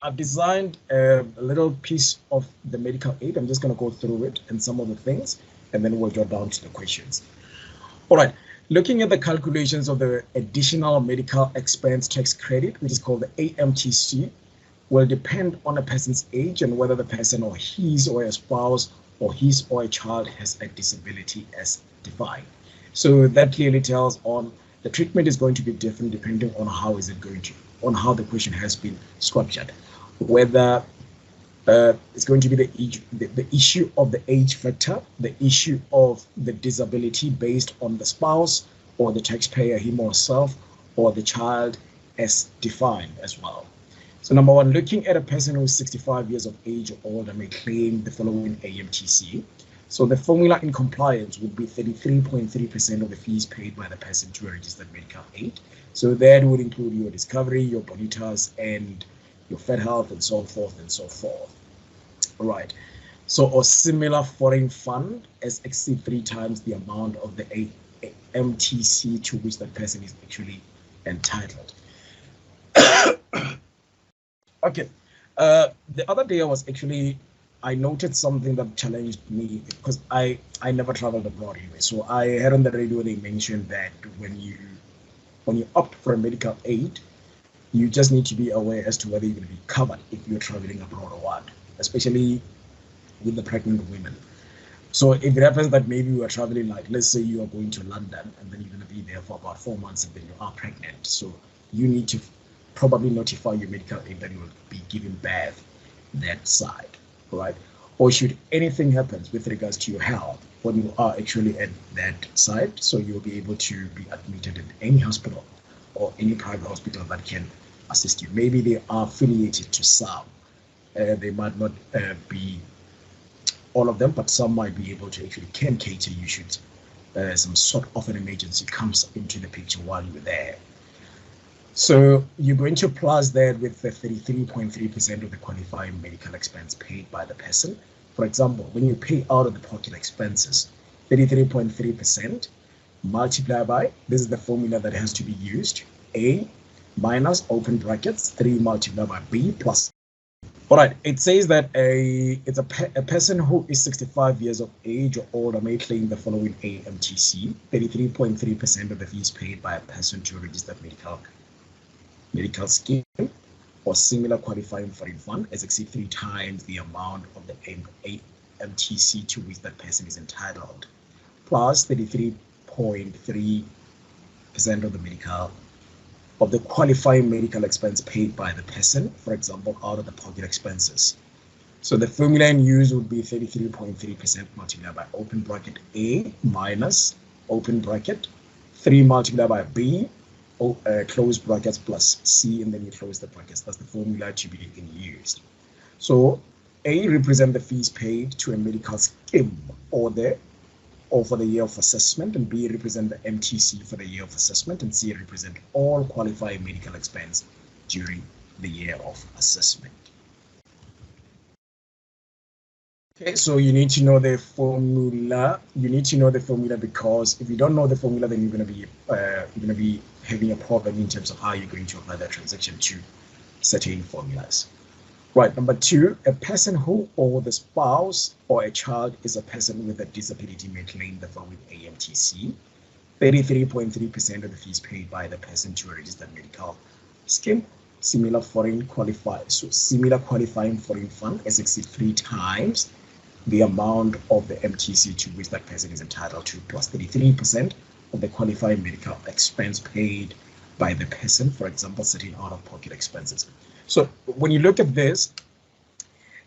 I've designed a little piece of the medical aid. I'm just going to go through it and some of the things, and then we'll get down to the questions. All right, looking at the calculations of the additional medical expense tax credit, which is called the AMTC, will depend on a person's age and whether the person or his or a spouse or his or a child has a disability as defined. So that clearly tells on the treatment is going to be different depending on how is it going to, on how the question has been structured, whether it's going to be the issue of the age factor, the issue of the disability based on the spouse or the taxpayer, him or herself, or the child as defined as well. So number one, looking at a person who is 65 years of age or older may claim the following AMTC. So the formula in compliance would be 33.3% of the fees paid by the person to a registered medical aid. So that would include your discovery, your bonitas, and your fed health, and so forth and so forth. Right. So a similar foreign fund as exceed 3 times the amount of the AMTC to which that person is actually entitled. Okay. The other day I noted something that challenged me because I never traveled abroad anyway. So I heard on the radio they mentioned that when you opt for a medical aid, you just need to be aware as to whether you're going to be covered if you're traveling abroad or what, especially with the pregnant women. So if it happens that maybe you are traveling, like let's say you are going to London and then you're going to be there for about 4 months and then you are pregnant. So you need to probably notify your medical aid that you will be giving birth that side, right? Or should anything happens with regards to your health when you are actually at that side, so you'll be able to be admitted in any hospital or any private hospital that can assist you. Maybe they are affiliated to some. They might not be all of them, but some might be able to actually can cater you should some sort of an emergency comes into the picture while you're there. So you're going to plus that with the 33.3% of the qualifying medical expense paid by the person. For example, when you pay out of the pocket expenses, 33.3% multiplied by, this is the formula that has to be used, A minus open brackets 3 multiplied by B plus. All right, it says that a person who is 65 years of age or older may claim the following AMTC: 33.3% of the fees paid by a person to a registered medical scheme or similar qualifying foreign fund as exceed 3 times the amount of the AMTC to which that person is entitled, plus 33.3% of the qualifying medical expense paid by the person, for example, out of the pocket expenses. So the formula in use would be 33.3% multiplied by open bracket A minus open bracket 3 multiplied by B, close brackets plus C, and then you close the brackets. That's the formula to be used. So A represent the fees paid to a medical scheme or for the year of assessment, and B represent the MTC for the year of assessment, and C represent all qualifying medical expense during the year of assessment. Okay, so you need to know the formula. You need to know the formula because if you don't know the formula, then you're going to be having a problem in terms of how you're going to apply that transaction to certain formulas. Right, number 2, a person who or the spouse or a child is a person with a disability may claim the following AMTC: 33.3% of the fees paid by the person to a registered medical scheme, similar qualifying foreign fund as exceed 3 times the amount of the MTC to which that person is entitled to, plus 33% of the qualifying medical expense paid by the person, for example, certain out-of-pocket expenses. So when you look at this,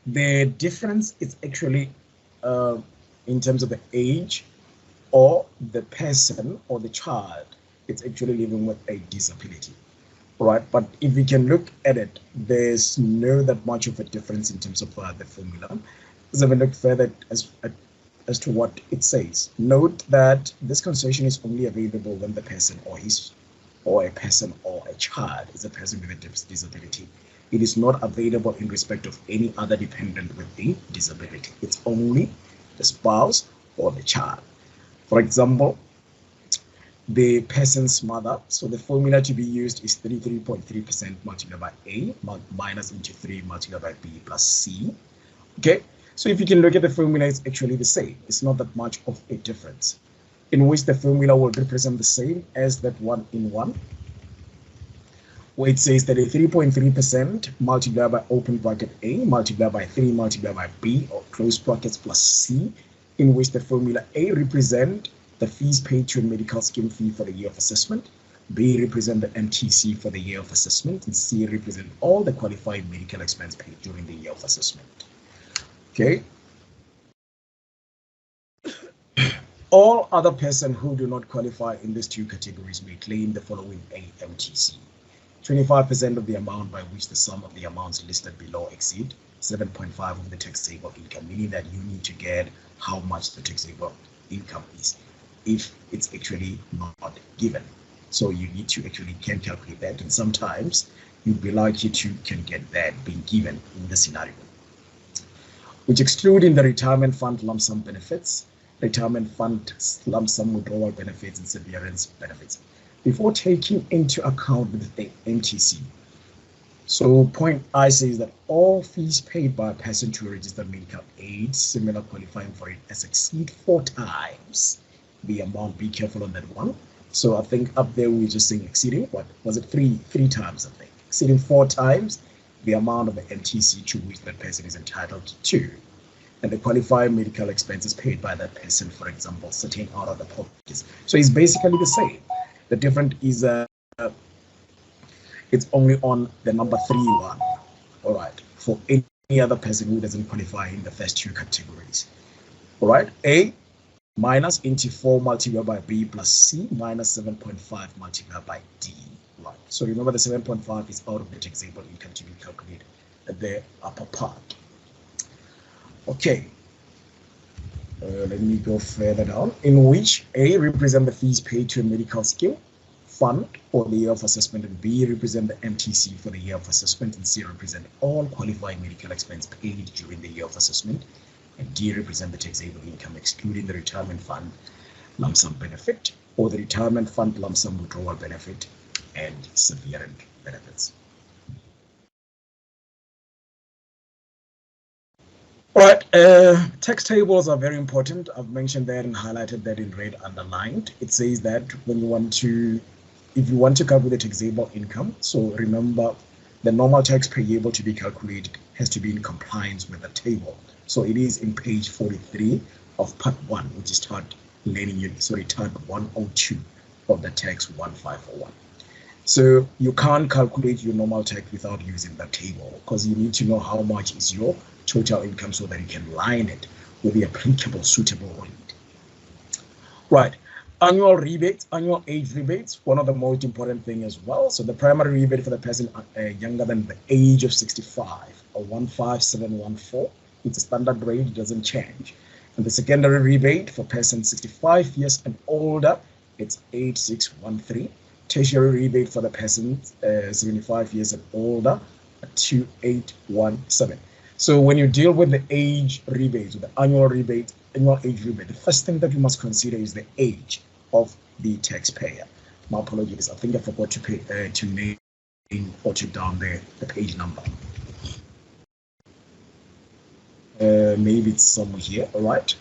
the difference is actually in terms of the age or the person or the child, it's actually living with a disability, right? But if we can look at it, there's no that much of a difference in terms of the formula. Let's have a look further as to what it says. Note that this concession is only available when the person or a person or a child is a person with a disability. It is not available in respect of any other dependent with a disability. It's only the spouse or the child. For example, the person's mother. So the formula to be used is 33.3% multiplied by A minus into 3 multiplied by B plus C. Okay, so if you can look at the formula, it's actually the same. It's not that much of a difference, in which the formula will represent the same as that 1 in 1, where it says that a 3.3% multiplied by open bracket A multiplied by 3 multiplied by B or close brackets plus C, in which the formula A represent the fees paid to a medical scheme fee for the year of assessment, B represent the MTC for the year of assessment, and C represent all the qualified medical expense paid during the year of assessment. Okay. All other persons who do not qualify in these two categories may claim the following AMTC. 25% of the amount by which the sum of the amounts listed below exceed 7.5 of the taxable income, meaning that you need to get how much the taxable income is if it's actually not given. So you need to actually can calculate that, and sometimes you'd be likely to can get that being given in the scenario, which excluding the retirement fund lump sum benefits, retirement fund lump sum withdrawal benefits, and severance benefits, before taking into account the MTC. So point I says that all fees paid by a person to register medical aid, similar qualifying for it, as exceed 4 times the amount. Be careful on that one. So I think up there we're just saying exceeding, what was it, three times, I think, exceeding 4 times the amount of the MTC to which that person is entitled to, and the qualified medical expenses paid by that person, for example, sitting out of the pockets. So it's basically the same. The difference is it's only on the number 3 one. All right, for any other person who doesn't qualify in the first 2 categories. All right, A minus into 4 multiplied by B plus C minus 7.5 multiplied by D. Right. So remember the 7.5 is out of the taxable income to be calculated at the upper part. Okay. Let me go further down, in which A represent the fees paid to a medical scheme fund for the year of assessment, and B represent the MTC for the year of assessment, and C represent all qualified medical expense paid during the year of assessment, and D represent the taxable income excluding the retirement fund lump sum benefit or the retirement fund lump sum withdrawal benefit and severance benefits. All right, tax tables are very important. I've mentioned that and highlighted that in red underlined. It says that when you want to, if you want to calculate the taxable income, so remember the normal tax payable to be calculated has to be in compliance with the table. So it is in page 43 of part 1, which is part 102 of the tax 1501. So you can't calculate your normal tax without using the table, because you need to know how much is your total income so that you can line it with the applicable suitable rate. Right, annual rebates, annual age rebates, one of the most important thing as well. So the primary rebate for the person younger than the age of 65, or 15714, it's a standard rate, it doesn't change. And the secondary rebate for persons 65 years and older, it's 8613. Tertiary rebate for the persons 75 years and older, 2817. So when you deal with the age rebates, with the annual rebate, annual age rebate, the first thing that you must consider is the age of the taxpayer. My apologies, I think I forgot to name or to down the page number. Maybe it's somewhere here. All right.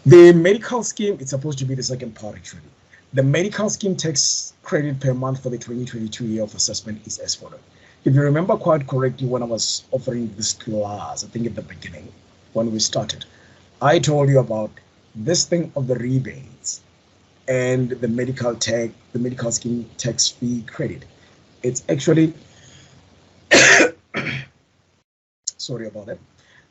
The medical scheme, it's supposed to be the second part actually. The medical scheme tax credit per month for the 2022 year of assessment is as follows. If you remember quite correctly, when I was offering this class, I think at the beginning, when we started, I told you about this thing of the rebates and the medical tax, the medical scheme tax fee credit. It's actually, sorry about that.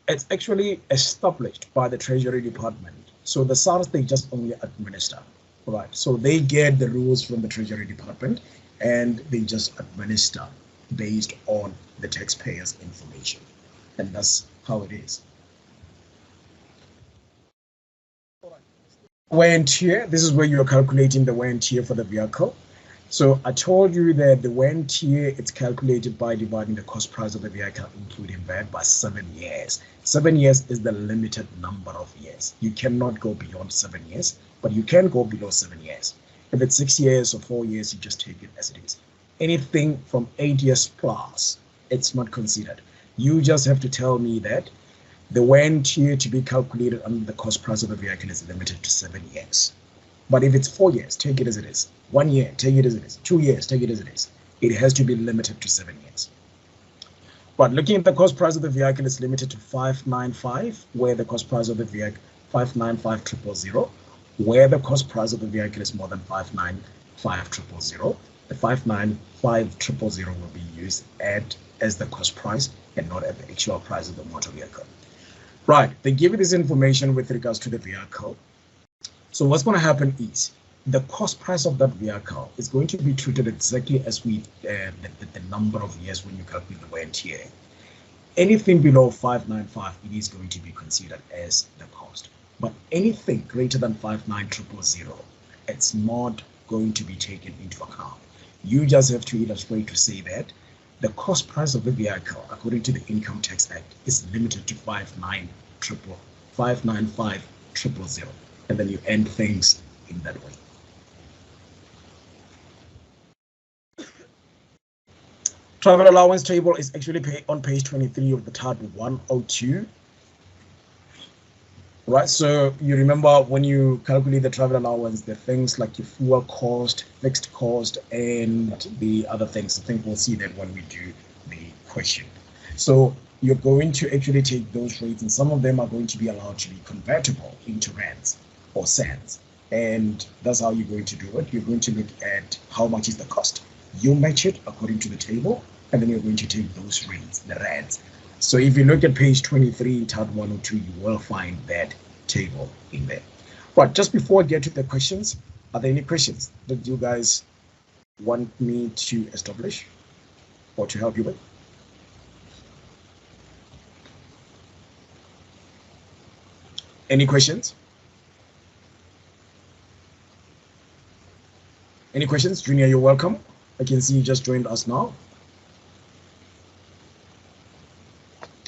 It's actually established by the Treasury Department. So the SARS, they just only administer, right? So they get the rules from the Treasury Department and they just administer based on the taxpayer's information. And that's how it is. Wear and tear, this is where you're calculating the wear and tear for the vehicle. So I told you that the wear and tear, it's calculated by dividing the cost price of the vehicle, including VAT, by 7 years. 7 years is the limited number of years. You cannot go beyond 7 years, but you can go below 7 years. If it's 6 years or 4 years, you just take it as it is. Anything from 8 years plus, it's not considered. You just have to tell me that the wear and tear to be calculated under the cost price of the vehicle is limited to 7 years. But if it's 4 years, take it as it is. 1 year, take it as it is. 2 years, take it as it is. It has to be limited to 7 years. But looking at the cost price of the vehicle is limited to 595, where the cost price of the vehicle 595,000, where the cost price of the vehicle is more than 595,000. The 595,000 will be used as the cost price and not at the actual price of the motor vehicle. Right, they give you this information with regards to the vehicle. So what's going to happen is the cost price of that vehicle is going to be treated exactly as the number of years when you calculate the wear and tear. Anything below 595, it is going to be considered as the cost. But anything greater than 590,000, it's not going to be taken into account. You just have to illustrate to say that the cost price of the vehicle, according to the Income Tax Act, is limited to 595,000, and then you end things in that way. Travel allowance table is actually on page 23 of the tab 102. Right, so you remember when you calculate the travel allowance, the things like your fuel cost, fixed cost, and the other things. I think we'll see that when we do the question. So you're going to actually take those rates, and some of them are going to be allowed to be convertible into rands or cents. And that's how you're going to do it. You're going to look at how much is the cost. You match it according to the table, and then you're going to take those rates, the rands. So if you look at page 23, tab 102, you will find that table in there. But just before I get to the questions, are there any questions that you guys want me to establish or to help you with? Any questions? Any questions? Junior, you're welcome. I can see you just joined us now.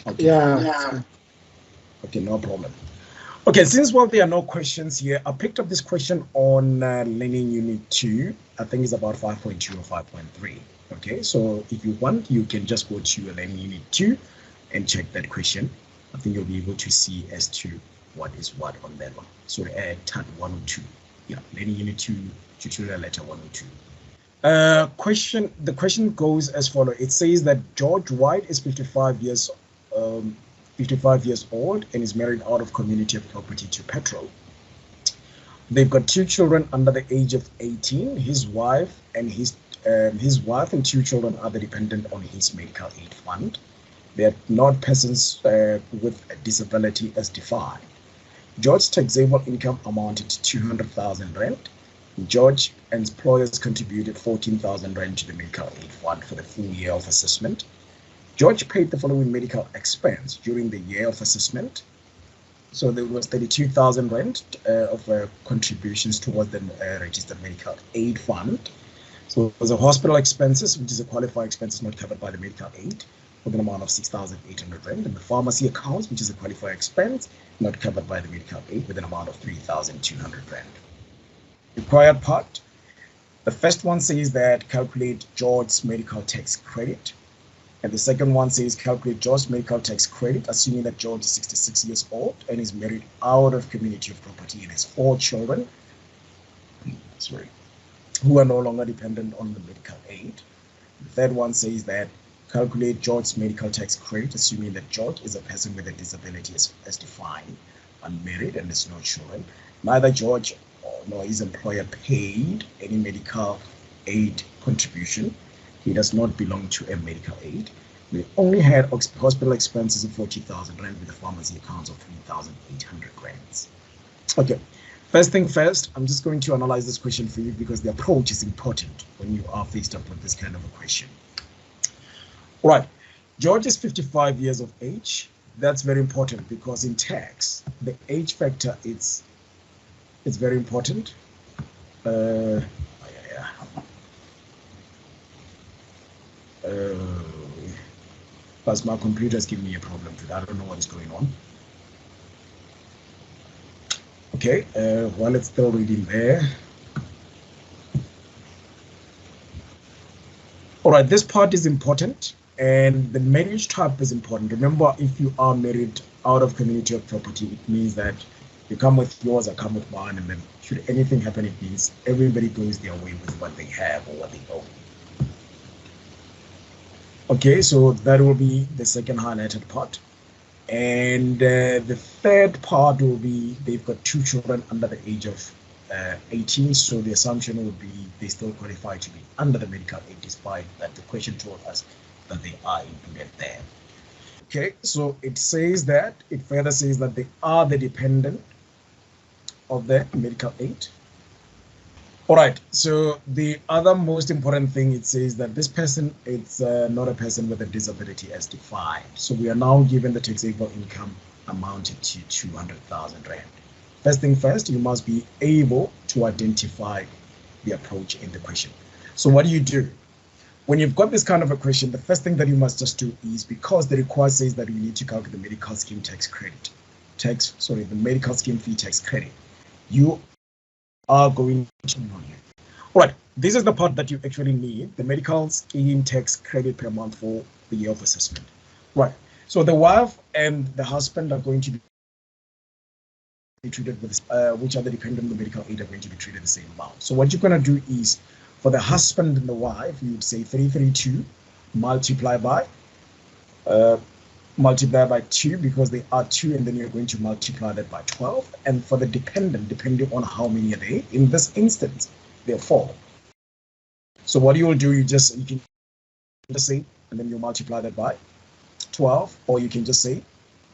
Okay. Yeah. Okay, no problem. Okay, since there are no questions here, I picked up this question on Learning Unit 2. I think it's about 5.2 or 5.3. Okay, so if you want, you can just go to Learning Unit 2 and check that question. I think you'll be able to see as to what is what on that one. So add tab 102. Yeah, Learning Unit 2, tutorial letter 102. The question goes as follows. It says that George White is 55 years old and is married out of community of property to Petro. They've got 2 children under the age of 18. His wife and 2 children are the dependent on his medical aid fund. They are not persons with a disability as defined. George's taxable income amounted to 200,000 rand. George and employers contributed 14,000 rand to the medical aid fund for the full year of assessment. George paid the following medical expense during the year of assessment. So there was 32,000 rand of contributions towards the registered medical aid fund. So it was a hospital expenses, which is a qualified expenses not covered by the medical aid, with an amount of 6,800 rand, and the pharmacy accounts, which is a qualified expense not covered by the medical aid, with an amount of 3,200 rand. Required part. The first one says that calculate George's medical tax credit. And the second one says calculate George's medical tax credit, assuming that George is 66 years old and is married out of community of property and has 4 children, who are no longer dependent on the medical aid. The third one says that calculate George's medical tax credit, assuming that George is a person with a disability as defined, unmarried, and has no children. Neither George nor his employer paid any medical aid contribution. He does not belong to a medical aid. We only had hospital expenses of 40,000 rand with the pharmacy accounts of 3,800 rands. Okay, first thing first, I'm just going to analyze this question for you because the approach is important when you are faced up with this kind of a question. All right, George is 55 years of age. That's very important because in tax, the age factor it's very important. Plus my computer is giving me a problem today. I don't know what is going on. Okay, while it's still reading there. All right, this part is important, and the marriage type is important. Remember, if you are married out of community of property, it means that you come with yours, I come with mine, and then should anything happen, it means everybody goes their way with what they have or what they own. Okay, so that will be the second highlighted part. And the third part will be they've got 2 children under the age of 18, so the assumption will be they still qualify to be under the medical aid, despite that the question told us that they are included there. Okay, so it further says that they are the dependent of the medical aid. All right, so the other most important thing, it says that this person is not a person with a disability as defined. So we are now given the taxable income amounted to 200,000 Rand. First thing first, you must be able to identify the approach in the question. So what do? When you've got this kind of a question, the first thing that you must just do is, because the request says that you need to calculate the medical scheme tax credit, the medical scheme fee tax credit, you are going to know here. All right, this is the part that you actually need, the medical scheme tax credit per month for the year of assessment. Right, so the wife and the husband are going to be treated with which are the dependent on the medical aid are going to be treated the same amount. So what you're going to do is, for the husband and the wife, you would say 332 multiply by 2, because they are 2, and then you're going to multiply that by 12. And for the dependent, depending on how many are they, in this instance, there are 4. So what you will do, you can just say, and then you multiply that by 12, or you can just say,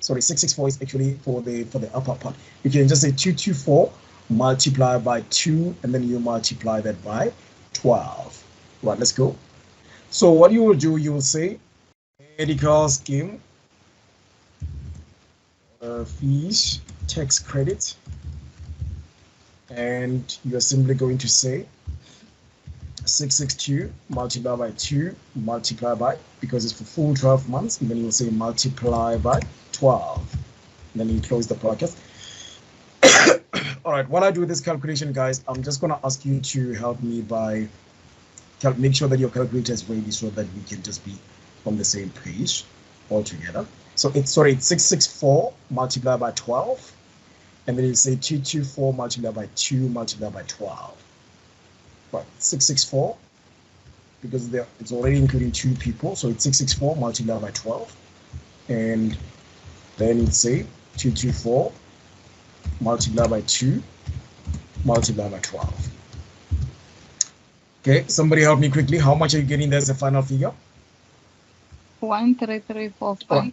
664 is actually for the upper part. You can just say 224 multiply by 2, and then you multiply that by 12. Right, let's go. So what you will do, you will say medical scheme fees tax credit, and you're simply going to say 662 multiply by 2 multiply by, because it's for full 12 months, and then you'll say multiply by 12, and then you close the bracket. All right, while I do this calculation, guys, I'm just going to ask you to help me by make sure that your calculator is ready, so that we can just be on the same page all together. So it's 664 multiplied by 12, and then you say 224 multiplied by 2 multiplied by 12. Right, 664, because it's already including 2 people, so it's 664 multiplied by 12, and then you say 224 multiplied by 2 multiplied by 12. Okay, somebody help me quickly. How much are you getting there as a final figure? 13344.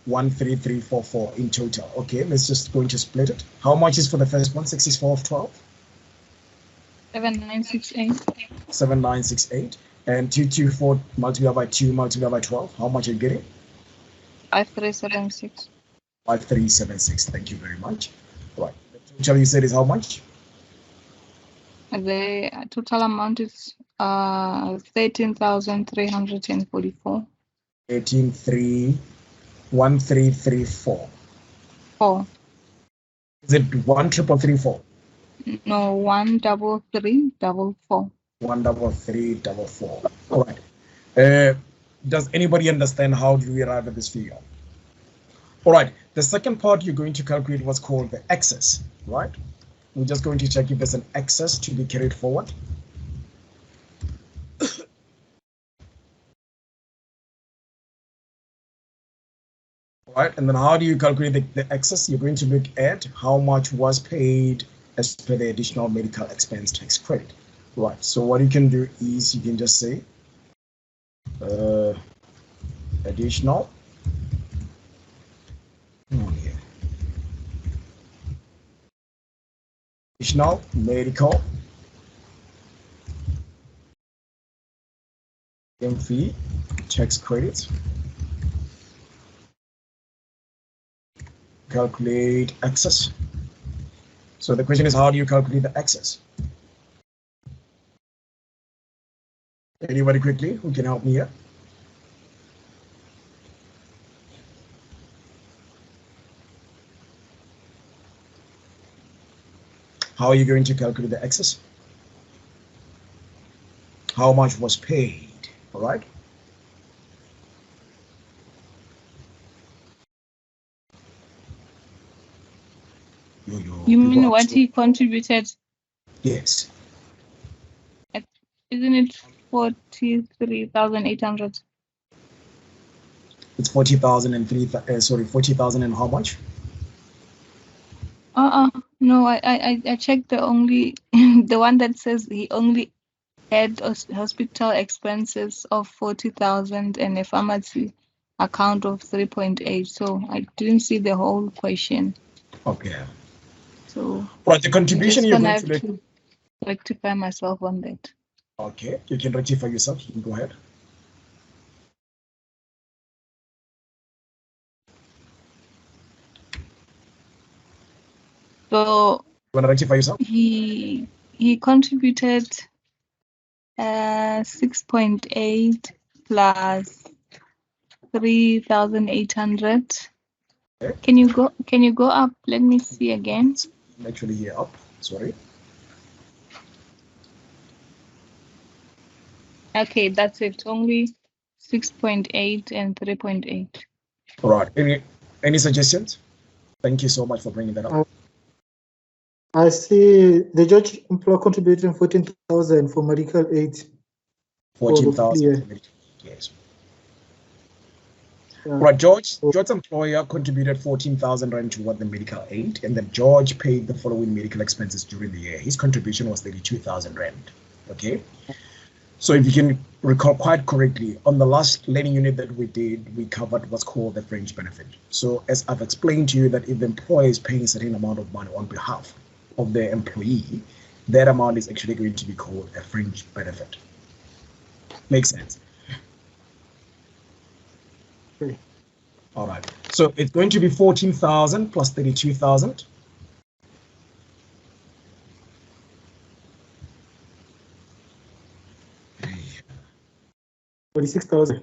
13344 in total. Okay, let's just going to split it. How much is for the first one? 664 of 12? 7968. 7968. And 224 multiplied by 2 multiplied by 12. How much are you getting? 5376. 5376. Thank you very much. Right. The total you said is how much? The total amount is 13,344. 1334. 4. Is it 13334? No, 13344. 13344. All right. Does anybody understand how do we arrive at this figure? All right. The second part, you're going to calculate what's called the excess, right? We're just going to check if there's an excess to be carried forward. All right, and then how do you calculate the excess? You're going to look at how much was paid as per the additional medical expense tax credit. Right, so what you can do is you can just say additional medical fee tax credit. Calculate excess. So the question is, how do you calculate the excess? Anybody quickly who can help me here? How are you going to calculate the excess? How much was paid? All right. You mean what he contributed? Yes. Isn't it 43,800? It's 40,003. Sorry, 40,000 and how much? No, I checked the only the one that says he only had hospital expenses of 40,000 and a pharmacy account of 3.8. So I didn't see the whole question. Okay. So Right, the contribution you're going to rectify myself on that. Okay, you can rectify yourself. You can go ahead. So you want to rectify yourself? He contributed 6.8 plus 3,800. Okay. Can you go up? Let me see again. I'm actually here up. Sorry. Okay, that's it. Only 6.8 and 3.8. All right. Any suggestions? Thank you so much for bringing that up. I see the judge employer contributing 14,000 for medical aid. 14,000. Yes. Right, George's employer contributed 14,000 rand toward the medical aid, and then George paid the following medical expenses during the year. His contribution was 32,000 rand. Okay. So if you can recall quite correctly, on the last learning unit that we did, we covered what's called the fringe benefit. So as I've explained to you that if the employer is paying a certain amount of money on behalf of the employee, that amount is actually going to be called a fringe benefit. Makes sense? Okay. All right. So it's going to be 14,000 plus 32,000. $46,000.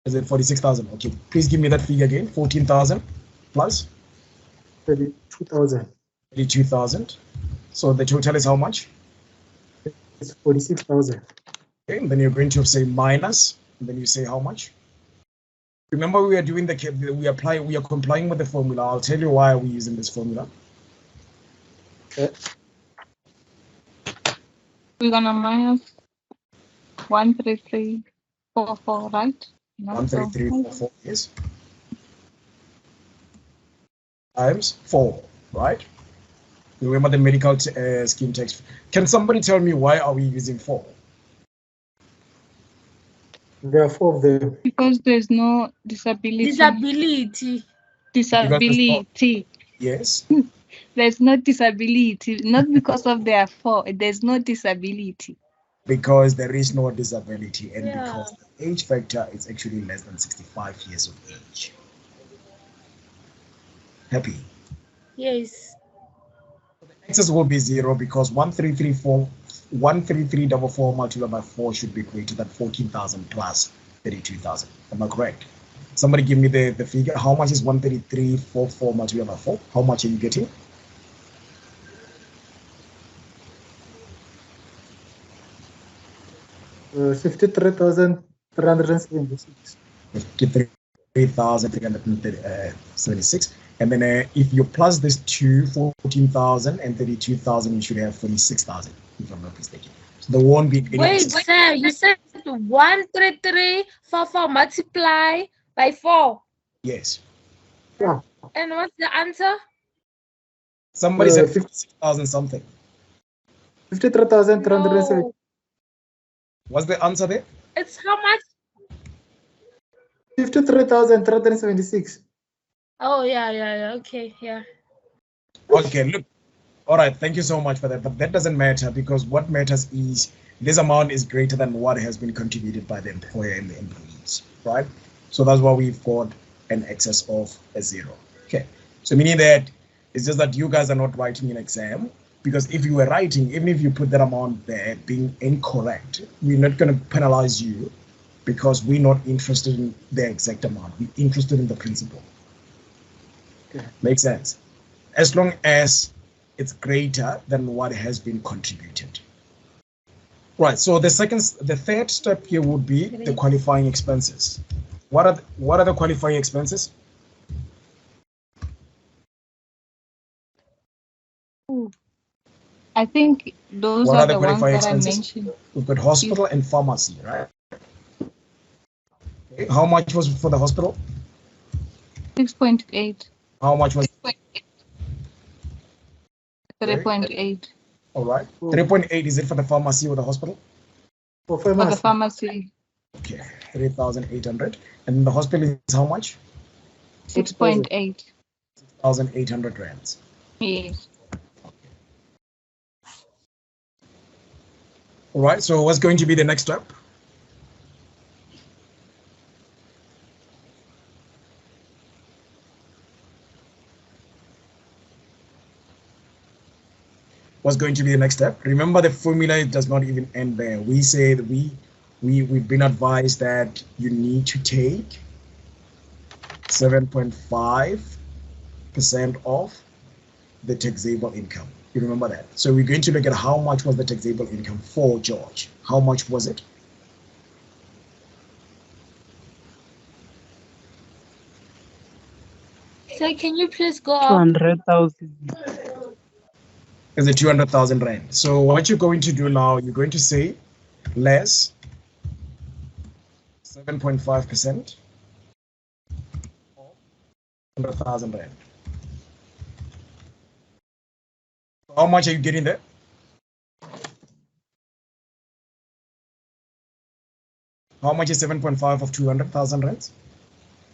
Is it 46,000? Okay. Please give me that figure again. 14,000 plus 32,000. 32,000. So the total is how much? It's 46,000. Okay. And then you're going to say minus. And then you say how much? Remember, we are doing we are complying with the formula. I'll tell you why we're using this formula. Okay. We're gonna minus 13344, right? 13344, yes. Times 4, right? Remember the medical scheme text. Can somebody tell me why are we using 4? There are 4 of them. Because there's no disability. Disability. Yes. There's no disability. Not because of there are 4. There's no disability. Because there is no disability, and because the age factor is actually less than 65 years of age. Happy? Yes. The excess will be 0 because 13344 multiplied by 4 should be greater than 14,000 plus 32,000. Am I correct? Somebody give me the figure. How much is 13344 multiplied by 4? How much are you getting? 53,376. 53,376. And then if you plus this to 14,000 and 32,000, you should have 46,000, if I'm not mistaken. So there won't be any. Wait, sir, you said 13344 multiply by 4. Yes. Yeah. And what's the answer? Somebody said 56,000 something. 53,370. No. What's the answer there? It's how much? 53,376. Oh, yeah. Okay, yeah. Okay, look. All right, thank you so much for that. But that doesn't matter because what matters is this amount is greater than what has been contributed by the employer and the employees, right? So that's why we've got an excess of a 0. Okay, so meaning that it's just that you guys are not writing an exam, because if you were writing, even if you put that amount there being incorrect, we're not going to penalize you because we're not interested in the exact amount. We're interested in the principle. Okay. Makes sense? As long as it's greater than what has been contributed. Right. So the third step here would be the qualifying expenses. What are the qualifying expenses? I think those What are are the the ones qualifying that I expenses? mentioned. We've got hospital and pharmacy, right? Okay. How much was for the hospital? 6.8. How much was 3.8 all right? 3.8 is it for the pharmacy or the hospital? For for the pharmacy. pharmacy. Okay, 3,800. And the hospital is how much? 6.8. 1,800 rands. Yes. All right, so what's going to be the next step? What's going to be the next step? Remember, the formula does not even end there. We say that we've been advised that you need to take 7.5% of the taxable income. You remember that? So we're going to look at how much was the taxable income for George. How much was it? So can you please go up? 200,000. Is it 200,000 rand? So what you're going to do now, you're going to say less 7.5% of 100,000 rand. How much are you getting there? How much is 7.5 of 200,000 rands?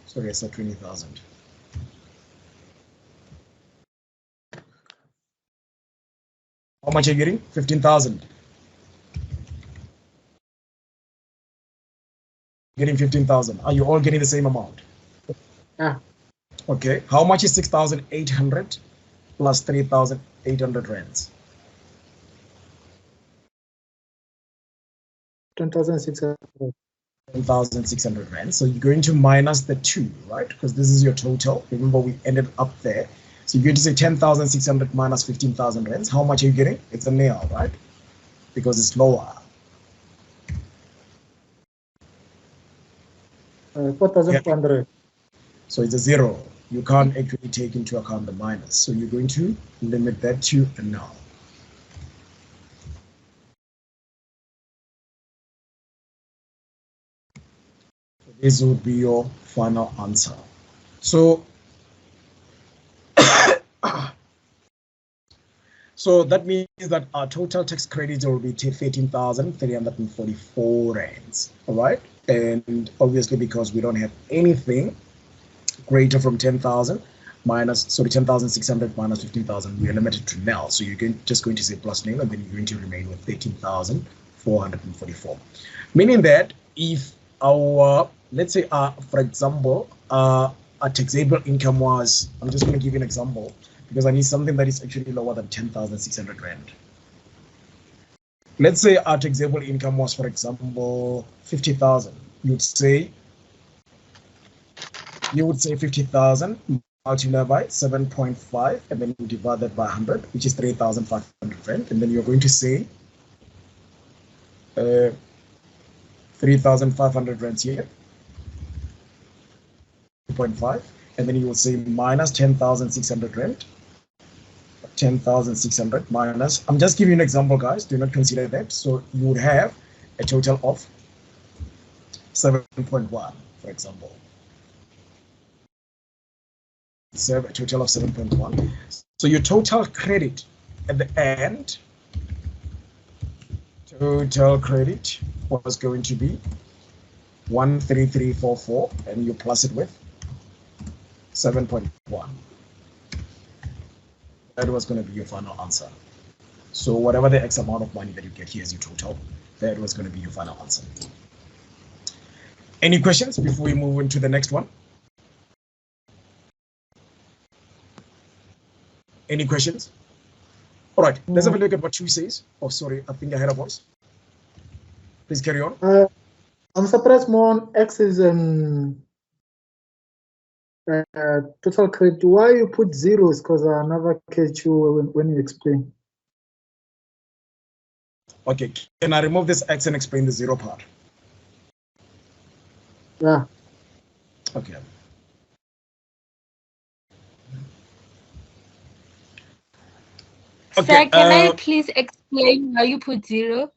Sorry, I said 20,000. How much are you getting? 15,000. Getting 15,000. Are you all getting the same amount? Yeah. Okay. How much is 6,800 plus 3,800 rands? 10,600. 10,600 rand. So you're going to minus the 2, right? Because this is your total. Remember, we ended up there. So you're going to say 10,600 minus 15,000 rands. How much are you getting? It's a nil, right? Because it's lower. 4,400. So it's a 0. You can't actually take into account the minus. So you're going to limit that to a null. So this would be your final answer. So so that means that our total tax credits will be 13,344 rands. All right. And obviously, because we don't have anything greater from 10,000 minus, sorry, 10,600 minus 15,000, we are limited to nil. So you're just going to say plus nil, and then you're going to remain with 13,444. Meaning that if our, let's say, for example, our taxable income was, I'm just going to give you an example because I need something that is actually lower than 10,600 rand. Let's say our taxable income was, for example, 50,000. You would say 50,000 multiplied by 7.5, and then you divide that by 100, which is 3,500 rand, and then you're going to say 3,500 rands here, 2.5, and then you will say minus 10,600 rand. 10,600 minus, I'm just giving you an example, guys, do not consider that. So you would have a total of 7.1, for example. So a total of 7.1. So your total credit at the end, total credit was going to be 13344, and you plus it with 7.1. That was going to be your final answer. So whatever the X amount of money that you get here is your total, that was going to be your final answer. Any questions before we move into the next one? Any questions? All right, let's have a look at what Chu says. Oh, sorry, I think I had a voice. Please carry on. I'm surprised more on X is total credit. Why you put zeros? Because I never catch you when you explain. Okay, can I remove this X and explain the zero part? Yeah. Okay. Sir, can I please explain how you put 0?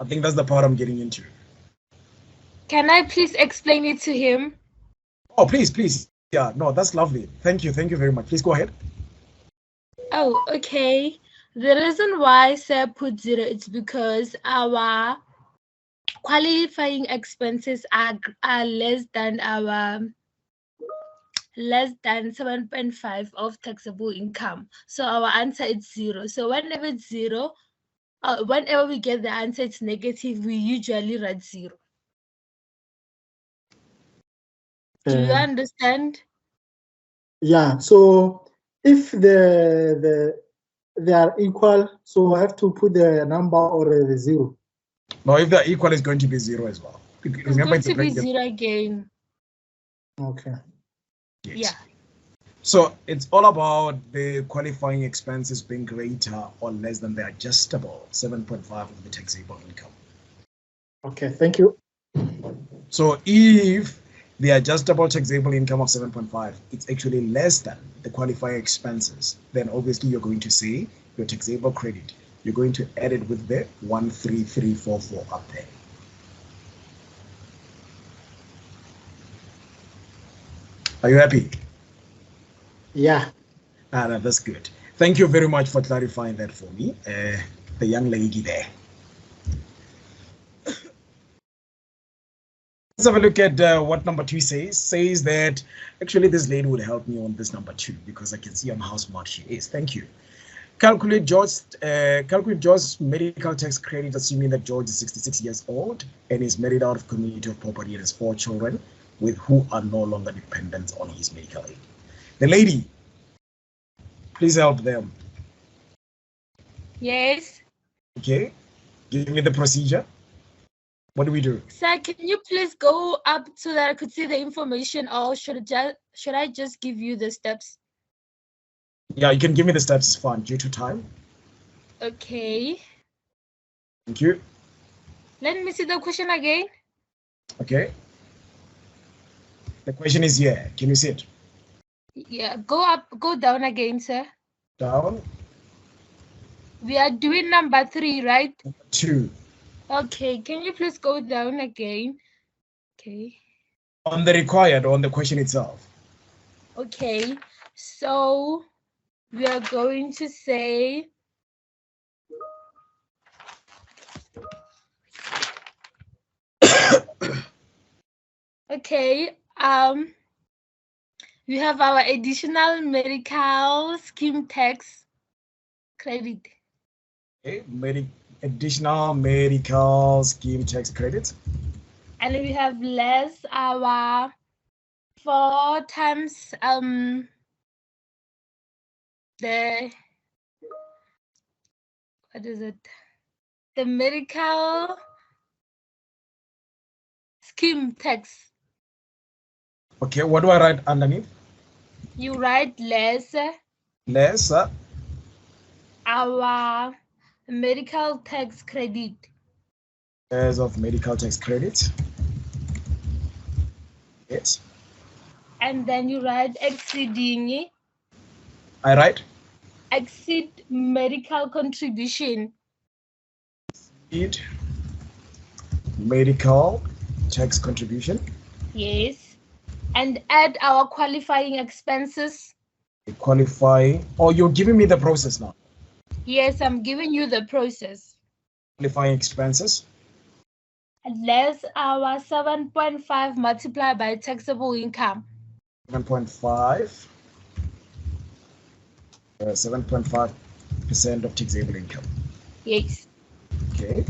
I think that's the part I'm getting into. Can I please explain it to him? Oh, please. Yeah, no, that's lovely. Thank you very much. Please go ahead. Oh, okay. The reason why Sir put 0 is because our qualifying expenses are less than 7.5 of taxable income. So our answer is 0. So whenever it's 0, whenever we get the answer it's negative, we usually write 0. Do you understand? Yeah. So if they are equal, so I have to put the number or the 0. No, if they're equal, it's going to be 0 as well. It's going to be 0 again. Okay. Yes. Yeah. So it's all about the qualifying expenses being greater or less than the adjustable 7.5 of the taxable income. Okay, thank you. So if the adjustable taxable income of 7.5, it's actually less than the qualifying expenses, then obviously you're going to say your taxable credit. You're going to add it with the 13344 up there. Are you happy? Yeah. That's good. Thank you very much for clarifying that for me, the young lady there. Let's have a look at what number 2 says. Says that actually this lady would help me on this number 2 because I can see on how smart she is. Thank you. Calculate George's medical tax credit, assuming that George is 66 years old and is married out of community of property and has 4 children with who are no longer dependents on his medical aid. The lady, please help them. Yes. Okay, give me the procedure. What do we do? Sir, can you please go up so that I could see the information, or should I just give you the steps? Yeah, you can give me the steps, it's fine, due to time. Okay. Thank you. Let me see the question again. Okay. The question is here. Can you see it? Yeah, go down again, sir. Down. We are doing number 3, right? 2. Okay, can you please go down again? Okay. On the required, on the question itself. Okay, so we are going to say okay, we have our additional medical scheme tax credit. Okay, additional medical scheme tax credit. And we have less our 4 times the what is it? The medical scheme tax. Okay, what do I write underneath? You write less our medical tax credit. As of medical tax credit. Yes. And then you write exceeding. I write? Exceed medical contribution. Exceed medical tax contribution. Yes. And add our qualifying expenses. Qualifying, or you're giving me the process now? Yes, I'm giving you the process. Qualifying expenses. Less our 7.5 multiplied by taxable income. 7.5. 7.5% of taxable income. Yes. Okay.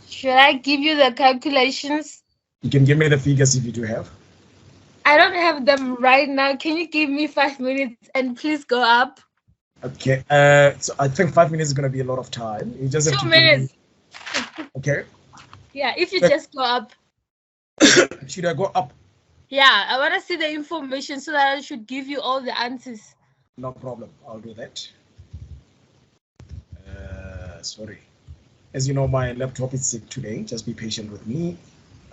Should I give you the calculations? You can give me the figures if you do have. I don't have them right now. Can you give me 5 minutes and please go up? Okay. So I think 5 minutes is going to be a lot of time. You just have 2 to minutes. Okay. Yeah, if you just go up. Should I go up? Yeah, I want to see the information so that I should give you all the answers. No problem. I'll do that. sorry. As you know, my laptop is sick today. Just be patient with me.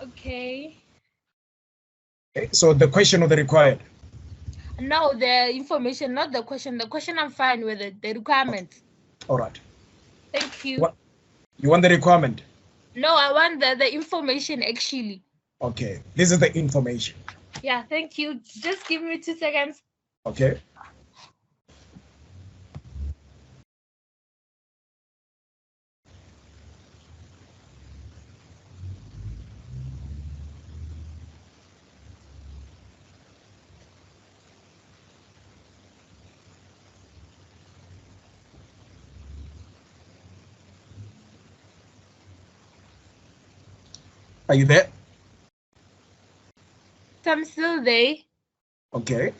Okay. Okay, so the question of the required. No, the information, not the question. The question I'm fine with it. The requirement. All right. Thank you. What? You want the requirement? No, I want the information actually. Okay, this is the information. Yeah, thank you. Just give me 2 seconds. Okay. Are you there? I'm still there. Okay.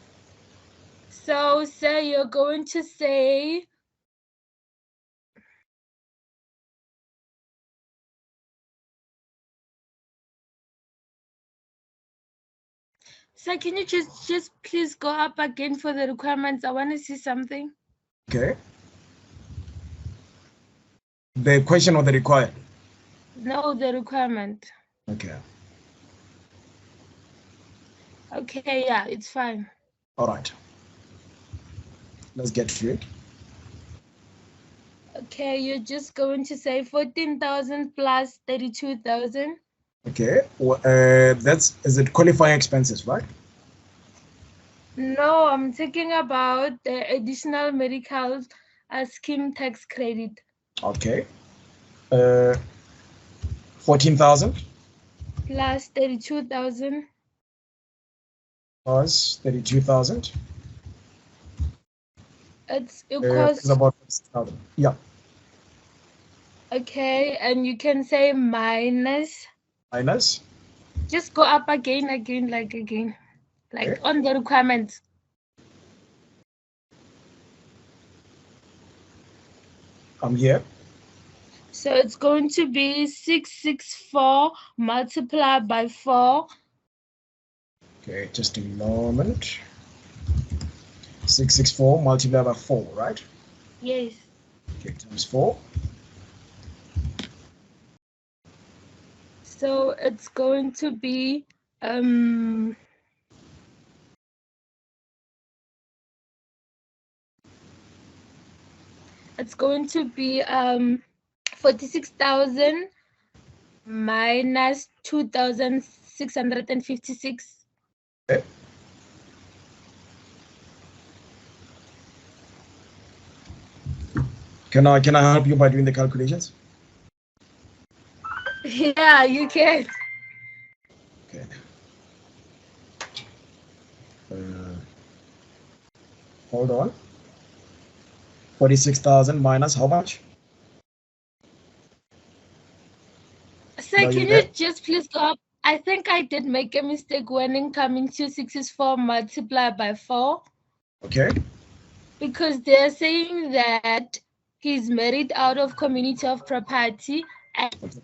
So, sir, you're going to say sir, can you just please go up again for the requirements? I want to see something. Okay. The question of the required. No, the requirement. Okay. Okay, yeah, it's fine. All right. Let's get to it. Okay, you're just going to say 14,000 plus 32,000. Okay. Well, is it qualifying expenses, right? No, I'm talking about the additional medical scheme tax credit. Okay. 14,000 Plus 32,000. plus 32,000. It's It's about 6,000. Yeah. Okay, and you can say minus. Minus. Just go up again, like Okay. on the requirements. I'm here. So it's going to be 664 multiplied by 4. Okay, just a moment. 664 multiplied by 4, right? Yes. Okay, times 4. So it's going to be it's going to be 46,000 minus 2,656. Okay. Can I help you by doing the calculations? Yeah, you can. Okay. Hold on. 46,000 minus how much? So No, can there? you just please go up? I think I did make a mistake when incoming 264 multiplied by 4. Okay. Because they're saying that he's married out of community of property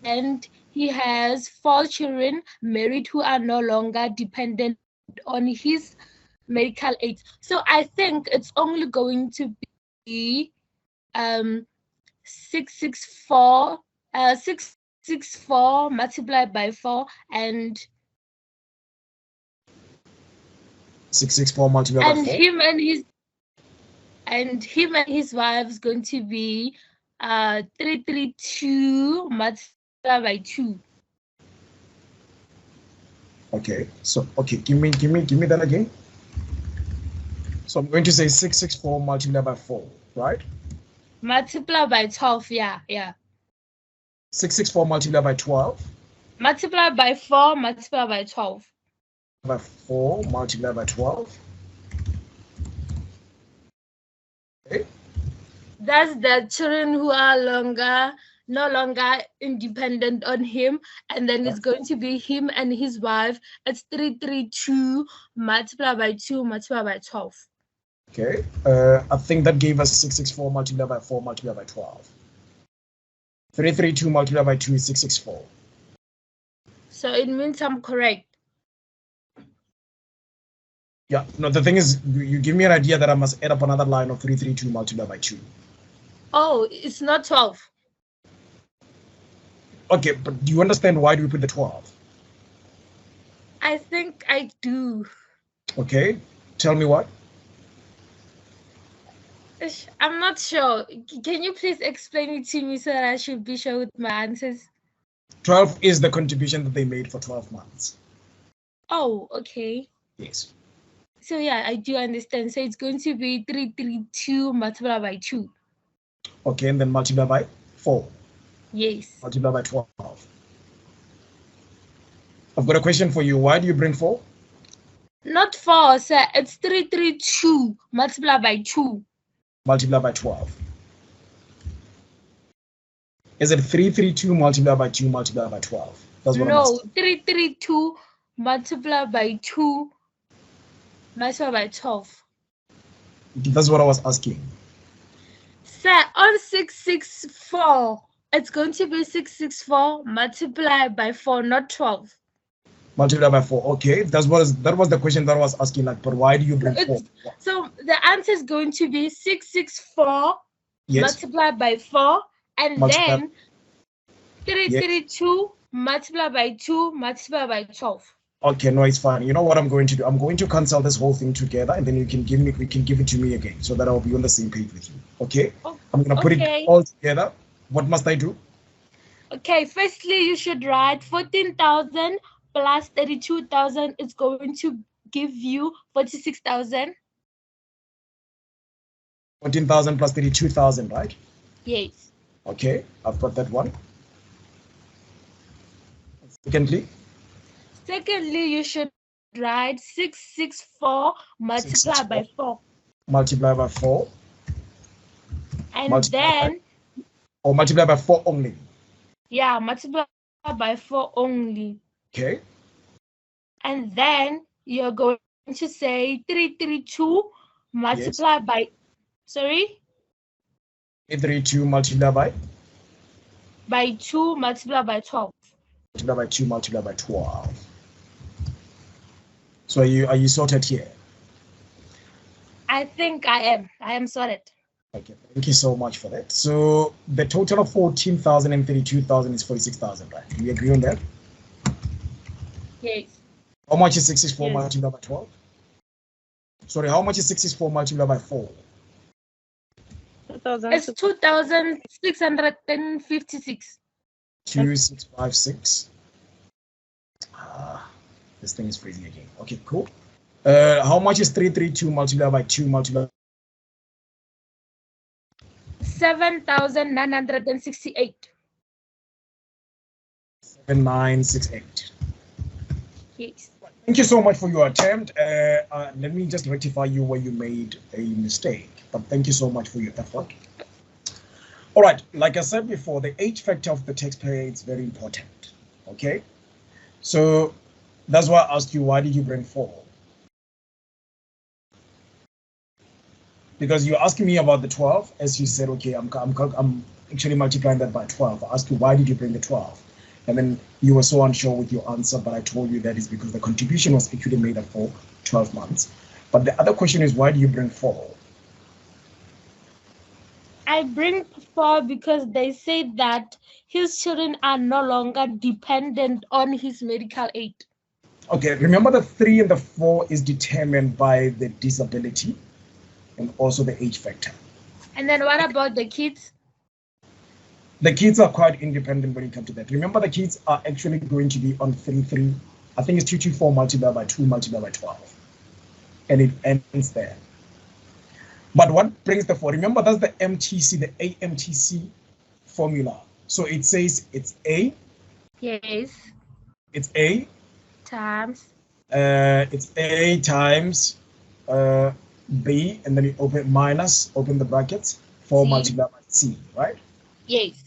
and he has 4 children married who are no longer dependent on his medical aid. So I think it's only going to be 664 multiplied by 4 and 664 multiplied by 4. him and his wife is going to be 332 multiplied by 2. Okay. So give me that again. So I'm going to say 664 multiplied by 4, right? Multiplied by 12, yeah. 664 multiplied by 12. Multiplied by 4, multiplied by 12. By 4 multiplied by 12. Okay. That's the children who are no longer independent on him, and then it's going to be him and his wife. It's 332 multiplied by 2 multiplied by 12. Okay. I think that gave us 664 multiplied by 4 multiplied by 12. 332 multiplied by 2 is 664. So it means I'm correct. Yeah. No, the thing is, you give me an idea that I must add up another line of 332 multiplied by 2. Oh, it's not 12. Okay, but do you understand why do we put the 12? I think I do. Okay, tell me what. I'm not sure. Can you please explain it to me so that I should be sure with my answers? 12 is the contribution that they made for 12 months. Oh, okay. Yes. So yeah, I do understand. So it's going to be 332 multiplied by 2. Okay, and then multiply by 4. Yes. Multiply by 12. I've got a question for you. Why do you bring 4? Not 4, sir. It's 332 multiplied by 2. Multiply by 12. Is it 332 multiplied by 2 multiplied by 12? That's what I'm No, asking. 332 multiplied by 2 multiplied by 12. That's what I was asking. Sir, on 664, it's going to be 664 multiplied by 4, not 12. Multiply by 4. Okay, that was the question that I was asking. Like, but why do you bring 4? So the answer is going to be 664 Yes. multiplied by 4, and then 332 yes. multiplied by 2 multiplied by 12. Okay, no, it's fine. You know what I'm going to do? I'm going to cancel this whole thing together, and then you can give it to me again, so that I'll be on the same page with you. Okay? I'm gonna put it all together. What must I do? Okay, firstly, you should write 14,000 plus 32,000 is going to give you 46,000. 14,000 plus 32,000, right? Yes. Okay, I've got that one. Secondly, you should write 664 multiplied by 4. Multiply by 4. And then... Or multiply by 4 only. Yeah, multiply by 4 only. Okay. And then you're going to say 332 multiplied by... Sorry? 332 multiplied by? By 2 multiplied by 12. Multiply by 2 multiplied by 12. So are you sorted here? I think I am. I am sorted. Okay, thank you so much for that. So the total of 14,000 and 32,000 is 46,000, right? Do we agree on that? Yes. How much is 64 multiplied by 12? Sorry, how much is 64 multiplied by 4? It's 2,656. 2656. This thing is freezing again. Okay, cool. How much is 332 multiplied by 2 multiplied? 7,968. 7968. Yes. Thank you so much for your attempt. Let me just rectify you where you made a mistake. But thank you so much for your effort. All right, like I said before, the age factor of the taxpayer is very important. Okay, so that's why I asked you, why did you bring 4? Because you're asking me about the 12, as you said, okay, I'm actually multiplying that by 12. I asked you, why did you bring the 12? And then you were so unsure with your answer, but I told you that is because the contribution was actually made up for 12 months. But the other question is, why do you bring 4? I bring 4 because they say that his children are no longer dependent on his medical aid. Okay, remember the 3 and the 4 is determined by the disability and also the age factor. And then what about the kids? The kids are quite independent when it comes to that. Remember, the kids are actually going to be on 3. I think it's 224 multiplied by 2 multiplied by 12. And it ends there. But what brings the 4? Remember, that's the MTC, the AMTC formula. So it says it's A. Yes. It's A. Times. It's A times B, and then you open the brackets, 4 multiplied by C, right? Yes.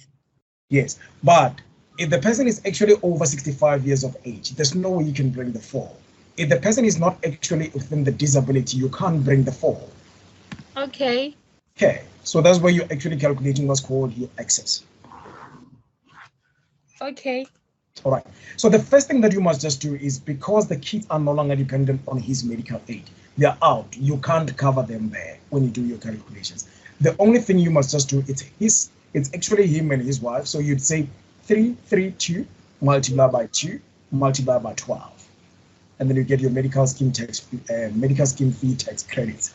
Yes, but if the person is actually over 65 years of age, there's no way you can bring the 4. If the person is not actually within the disability, you can't bring the 4. Okay. Okay, so that's where you're actually calculating what's called your excess. Okay. All right, so the first thing that you must just do is, because the kids are no longer dependent on his medical aid, they're out, you can't cover them there when you do your calculations. The only thing you must just do, it's actually him and his wife. So you'd say 332 multiplied by 2 multiplied by 12. And then you get your medical scheme fee tax credits.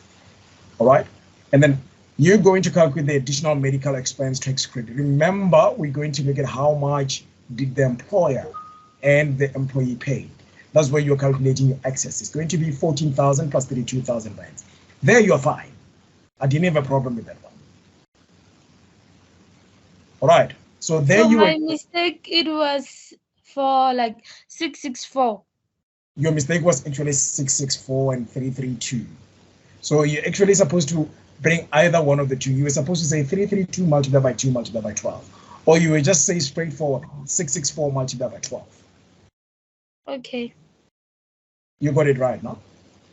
All right. And then you're going to calculate the additional medical expense tax credit. Remember, we're going to look at how much did the employer and the employee pay. That's where you're calculating your excess. It's going to be 14,000 plus 32,000 rands. There you're fine. I didn't have a problem with that one. All right. So there So you my were. mistake, it was for like 664. Your mistake was actually 664 and 332. So you're actually supposed to bring either one of the two. You were supposed to say 332 multiplied by 2 multiplied by 12. Or you will just say straightforward 664 multiplied by 12. Okay. You got it right now?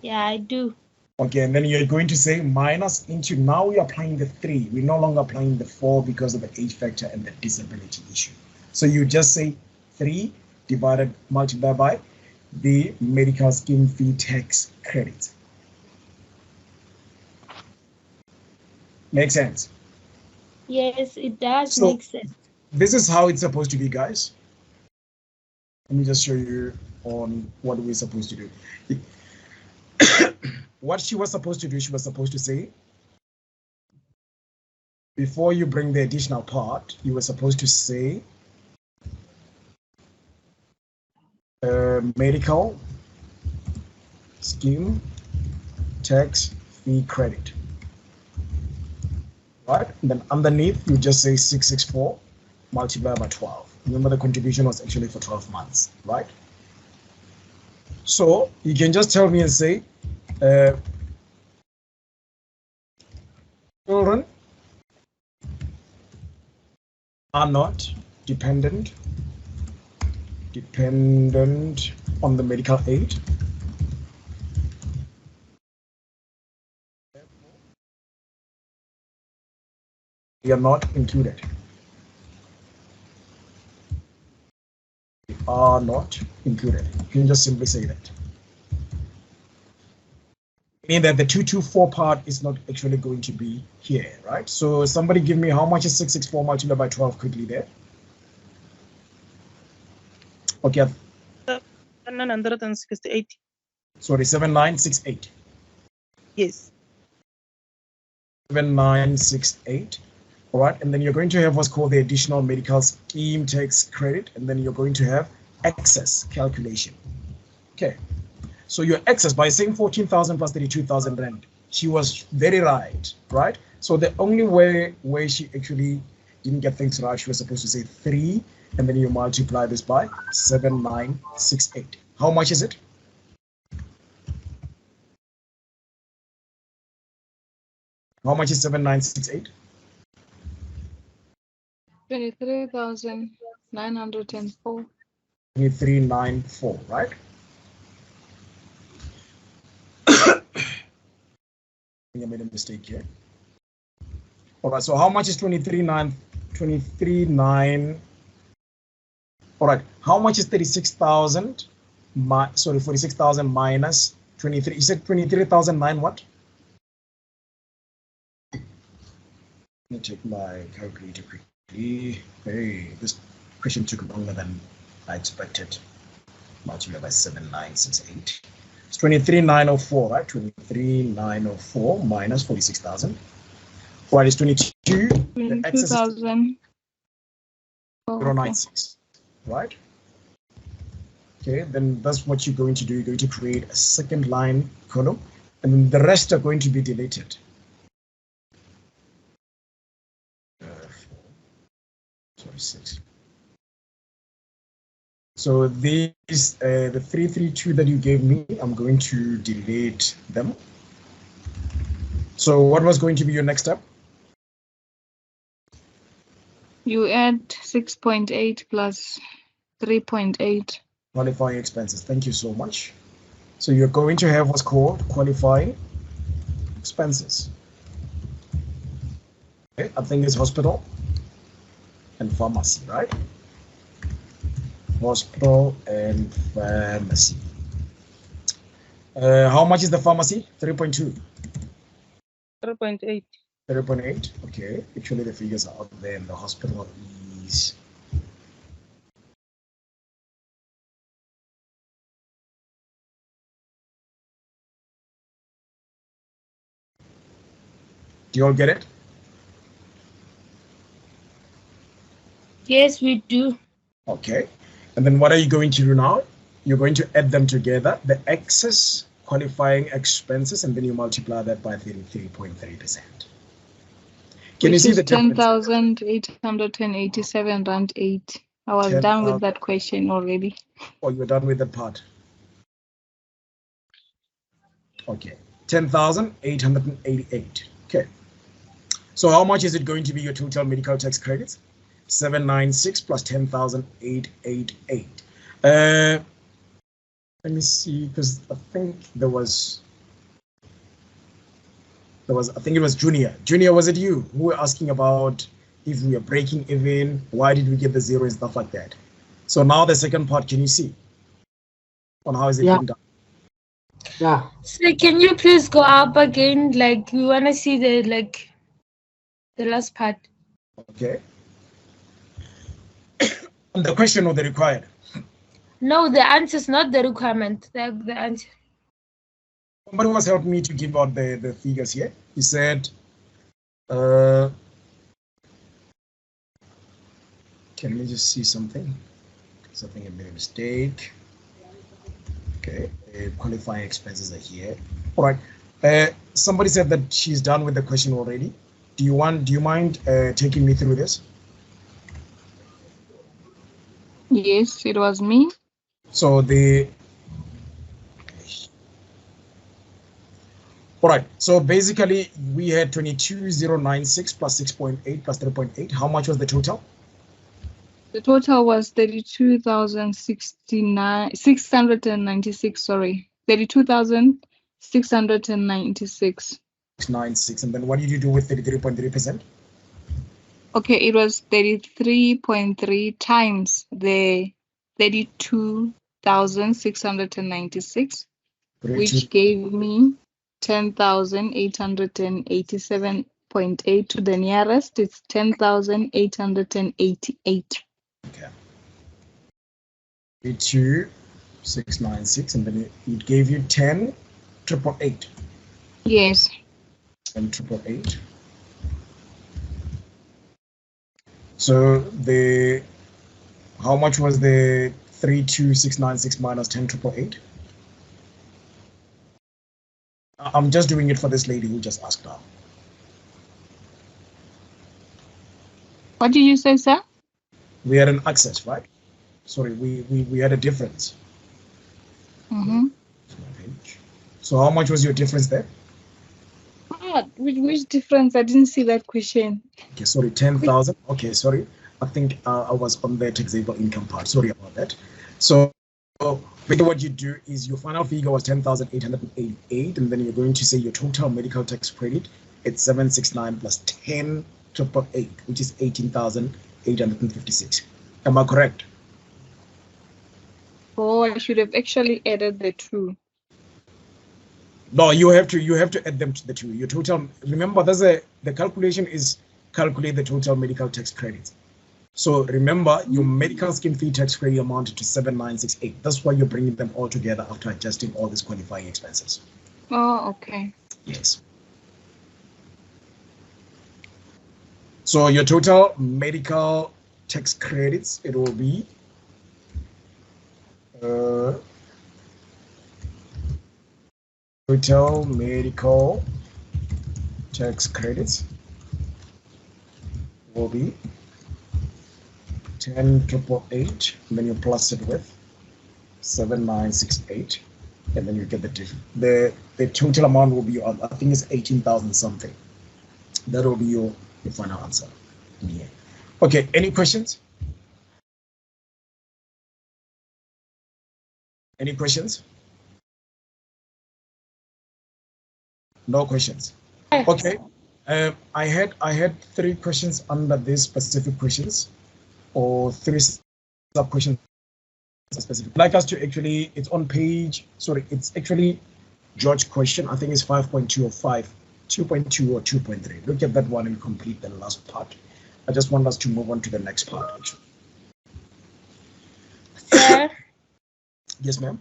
Yeah, I do. Okay, and then you're going to say minus into, now we're applying the 3. We're no longer applying the 4 because of the age factor and the disability issue. So you just say 3 multiplied by the medical scheme fee tax credit. Make sense? Yes, it does So make sense. this is how it's supposed to be, guys. Let me just show you on what we're supposed to do. What she was supposed to do, she was supposed to say, before you bring the additional part, you were supposed to say medical scheme tax fee credit. Right? And then underneath, you just say 664 multiplied by 12. Remember, the contribution was actually for 12 months, right? So you can just tell me and say, children are not dependent on the medical aid. They are not included. They are not included. You can just simply say that. Meaning that the 224 part is not actually going to be here, right? So somebody give me how much is 664 multiplied by 12 quickly there. Okay. 768. Sorry, 7968. Yes. 7968. All right, and then you're going to have what's called the additional medical scheme tax credit, and then you're going to have excess calculation. Okay, so your excess, by saying 14,000 plus 32,000 rand, she was very right? So the only way where she actually didn't get things right, she was supposed to say 3, and then you multiply this by 7968. How much is it? How much is 7968? 23,904. 2394, right? I made a mistake here. All right, so how much is 23,9? All right, how much is 36,000? Sorry, 46,000 minus 23. You said 23,009 what? Let me check my calculator quickly. Hey, this question took longer than I expected. Multiplied by 7968. It's 23,904, right? 23,904 minus 46,000. Right, it's 22. 22,096, right? Okay, then that's what you're going to do. You're going to create a second line column, and then the rest are going to be deleted. 6. So these, the 332 that you gave me, I'm going to delete them. So what was going to be your next step? You add 6.8 plus 3.8. Qualifying expenses. Thank you so much. So you're going to have what's called qualifying expenses. Okay, I think it's hospital and pharmacy, right? Hospital and pharmacy. How much is the pharmacy? 3.2. 3.8. 3.8. Okay. Actually, the figures are out there, and the hospital is Do you all get it? Yes, we do. Okay. And then what are you going to do now? You're going to add them together, the excess qualifying expenses, and then you multiply that by 33.3%. Can you see the difference? 10,887 rand 8. I was done with that question already. Oh, you're done with that part. Okay, 10,888. Okay. So how much is it going to be your total medical tax credits? 796 plus 10,888. Let me see, because I think I think it was Junior. Junior, was it you who were asking about if we are breaking even, why did we get the zero and stuff like that? So now the second part, can you see on how is it being done? Yeah. So can you please go up again? Like we want to see the last part. Okay. And the question or the required? No, the answer is not the requirement. The answer. Somebody was helping me to give out the figures here. He said, can we just see something? Because I think I made a mistake. Okay, qualifying expenses are here. All right. Somebody said that she's done with the question already. Do you mind taking me through this? Yes, it was me. So all right. So basically, we had 22,096 plus 6.8 plus 3.8. How much was the total? The total was 32,696. Sorry, 32,696. 96. And then what did you do with 33.3%? Okay, it was 33.3 times the 32,696, which gave me 10,887.8 to the nearest. It's 10,888. Okay. 32,696, and then it gave you 10,888. Yes. 10,888. So how much was the 32,696 minus 10,888? I'm just doing it for this lady who just asked now. What did you say, sir? We had an excess, right? Sorry, we had a difference. Mm-hmm. So how much was your difference there? Which difference? I didn't see that question. Okay, sorry, 10,000. Okay, sorry. I think I was on the taxable income part. Sorry about that. So what you do is your final figure was 10,888, and then you're going to say your total medical tax credit, it's 769 plus 10,888, which is 18,856. Am I correct? Oh, I should have actually added the two. No, you have to add them to the two. Your total, remember, the calculation is calculate the total medical tax credits. So remember, your medical scheme fee tax credit amounted to 7,968. That's why you're bringing them all together after adjusting all these qualifying expenses. Oh, okay. Yes. So your total medical tax credits, it will be total medical tax credits will be 10,888, and then you plus it with 7,968, and then you get the total amount will be on, I think it's 18,000 something. That will be your final answer. Yeah. Okay, any questions? Any questions? No questions. Okay. I had 3 questions under these specific questions, or 3 sub questions specific. I'd like us to actually, it's on page, sorry, it's actually George question. I think it's 5.2 or 2.2 or 2.3. Look at that one and complete the last part. I just want us to move on to the next part. Actually. Sir? Yes, ma'am.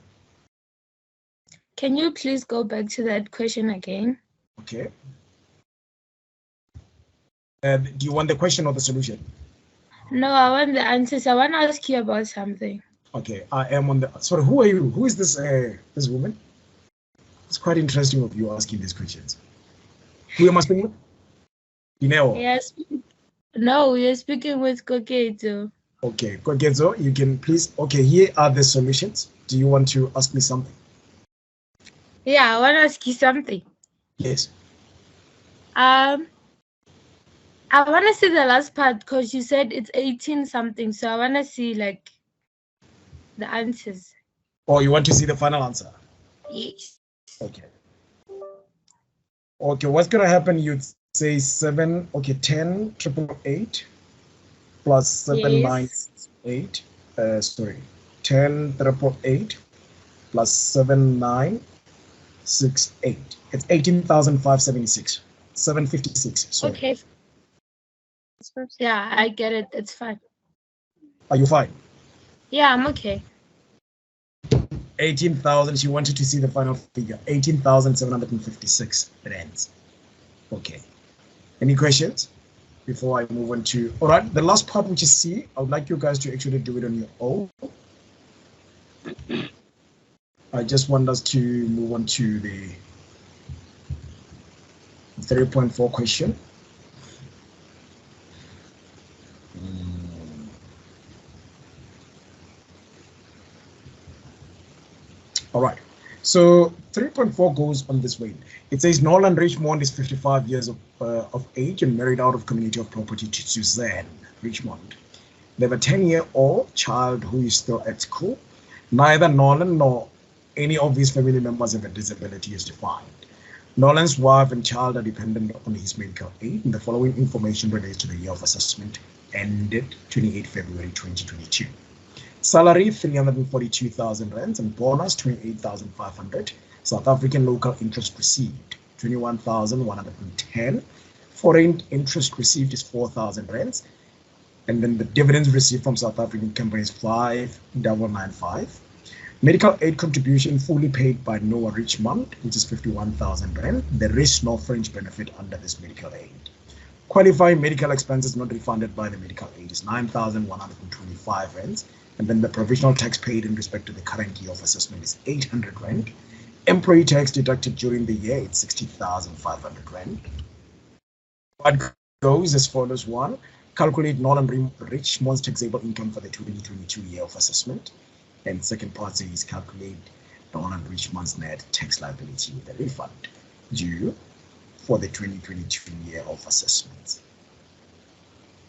Can you please go back to that question again? Okay. Do you want the question or the solution? No, I want the answers. I want to ask you about something. Okay, I am on the. Sorry, who are you? Who is this? This woman? It's quite interesting of you asking these questions. Who am I speaking with? Dineo. Yes. No, we're speaking with Koketo. Okay, Kokezo, you can please. Okay, here are the solutions. Do you want to ask me something? Yeah, I want to ask you something. Yes. I want to see the last part because you said it's 18 something. So I want to see like the answers. Or you want to see the final answer? Yes. Okay. Okay, what's gonna happen? You'd say 7. Okay, 10,888 plus 7,968. Sorry, 10,888 plus 7,968. It's 18,576. 756. Sorry. Okay. Yeah, I get it. It's fine. Are you fine? Yeah, I'm okay. 18,000. She wanted to see the final figure. 18,756 rands. Okay. Any questions before I move on to? All right. The last part, which is C, I would like you guys to actually do it on your own. I just want us to move on to the 3.4 question. All right. So 3.4 goes on this way. It says Nolan Richmond is 55 years of age and married out of community of property to Suzanne Richmond. They have a 10-year-old child who is still at school. Neither Nolan nor any of his family members have a disability as defined. Nolan's wife and child are dependent on his medical aid, and the following information relates to the year of assessment ended 28 February 2022. Salary 342,000 rands and bonus 28,500. South African local interest received 21,110. Foreign interest received is 4,000 rands. And then the dividends received from South African companies 5,995. Medical aid contribution fully paid by Noah Richmond, which is 51,000 rand. There is no fringe benefit under this medical aid. Qualifying medical expenses not refunded by the medical aid is 9,125 rands. And then the provisional tax paid in respect to the current year of assessment is 800 rand. Employee tax deducted during the year, it's 60,500 rand. What goes as follows: 1, calculate Nolan Richmond's taxable income for the 2022 year of assessment. And second part says calculate Nolan Richmond's net tax liability with a refund due for the 2022 year of assessment.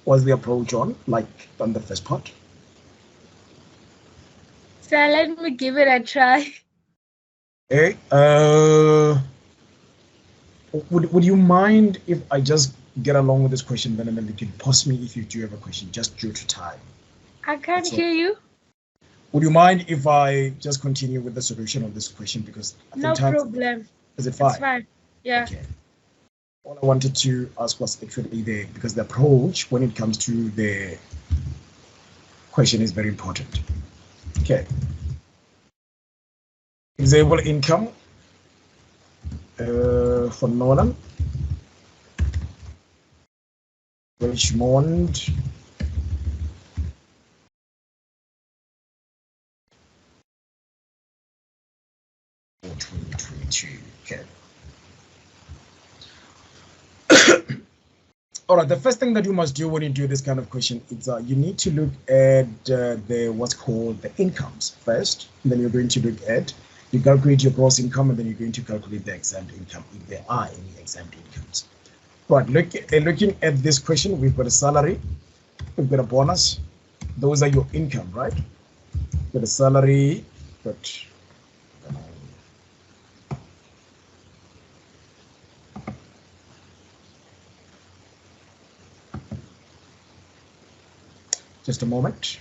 What's the approach on, like on the first part? So let me give it a try. Hey, would you mind if I just get along with this question, then and then you can pause me if you do have a question, just due to time? I can't hear you. Would you mind if I just continue with the solution of this question, because I think No time, problem. is it fine? It's fine. Yeah. Okay. All I wanted to ask was actually because the approach when it comes to the question is very important. Okay. Taxable income for Nolan Richmond for 2022. Okay. All right, the first thing that you must do when you do this kind of question is you need to look at the what's called the incomes first. And then you're going to look at, you calculate your gross income, and then you're going to calculate the exempt income if there are any exempt incomes. Right, looking at this question, we've got a salary, we've got a bonus. Those are your income, right? We've got a salary, but just a moment.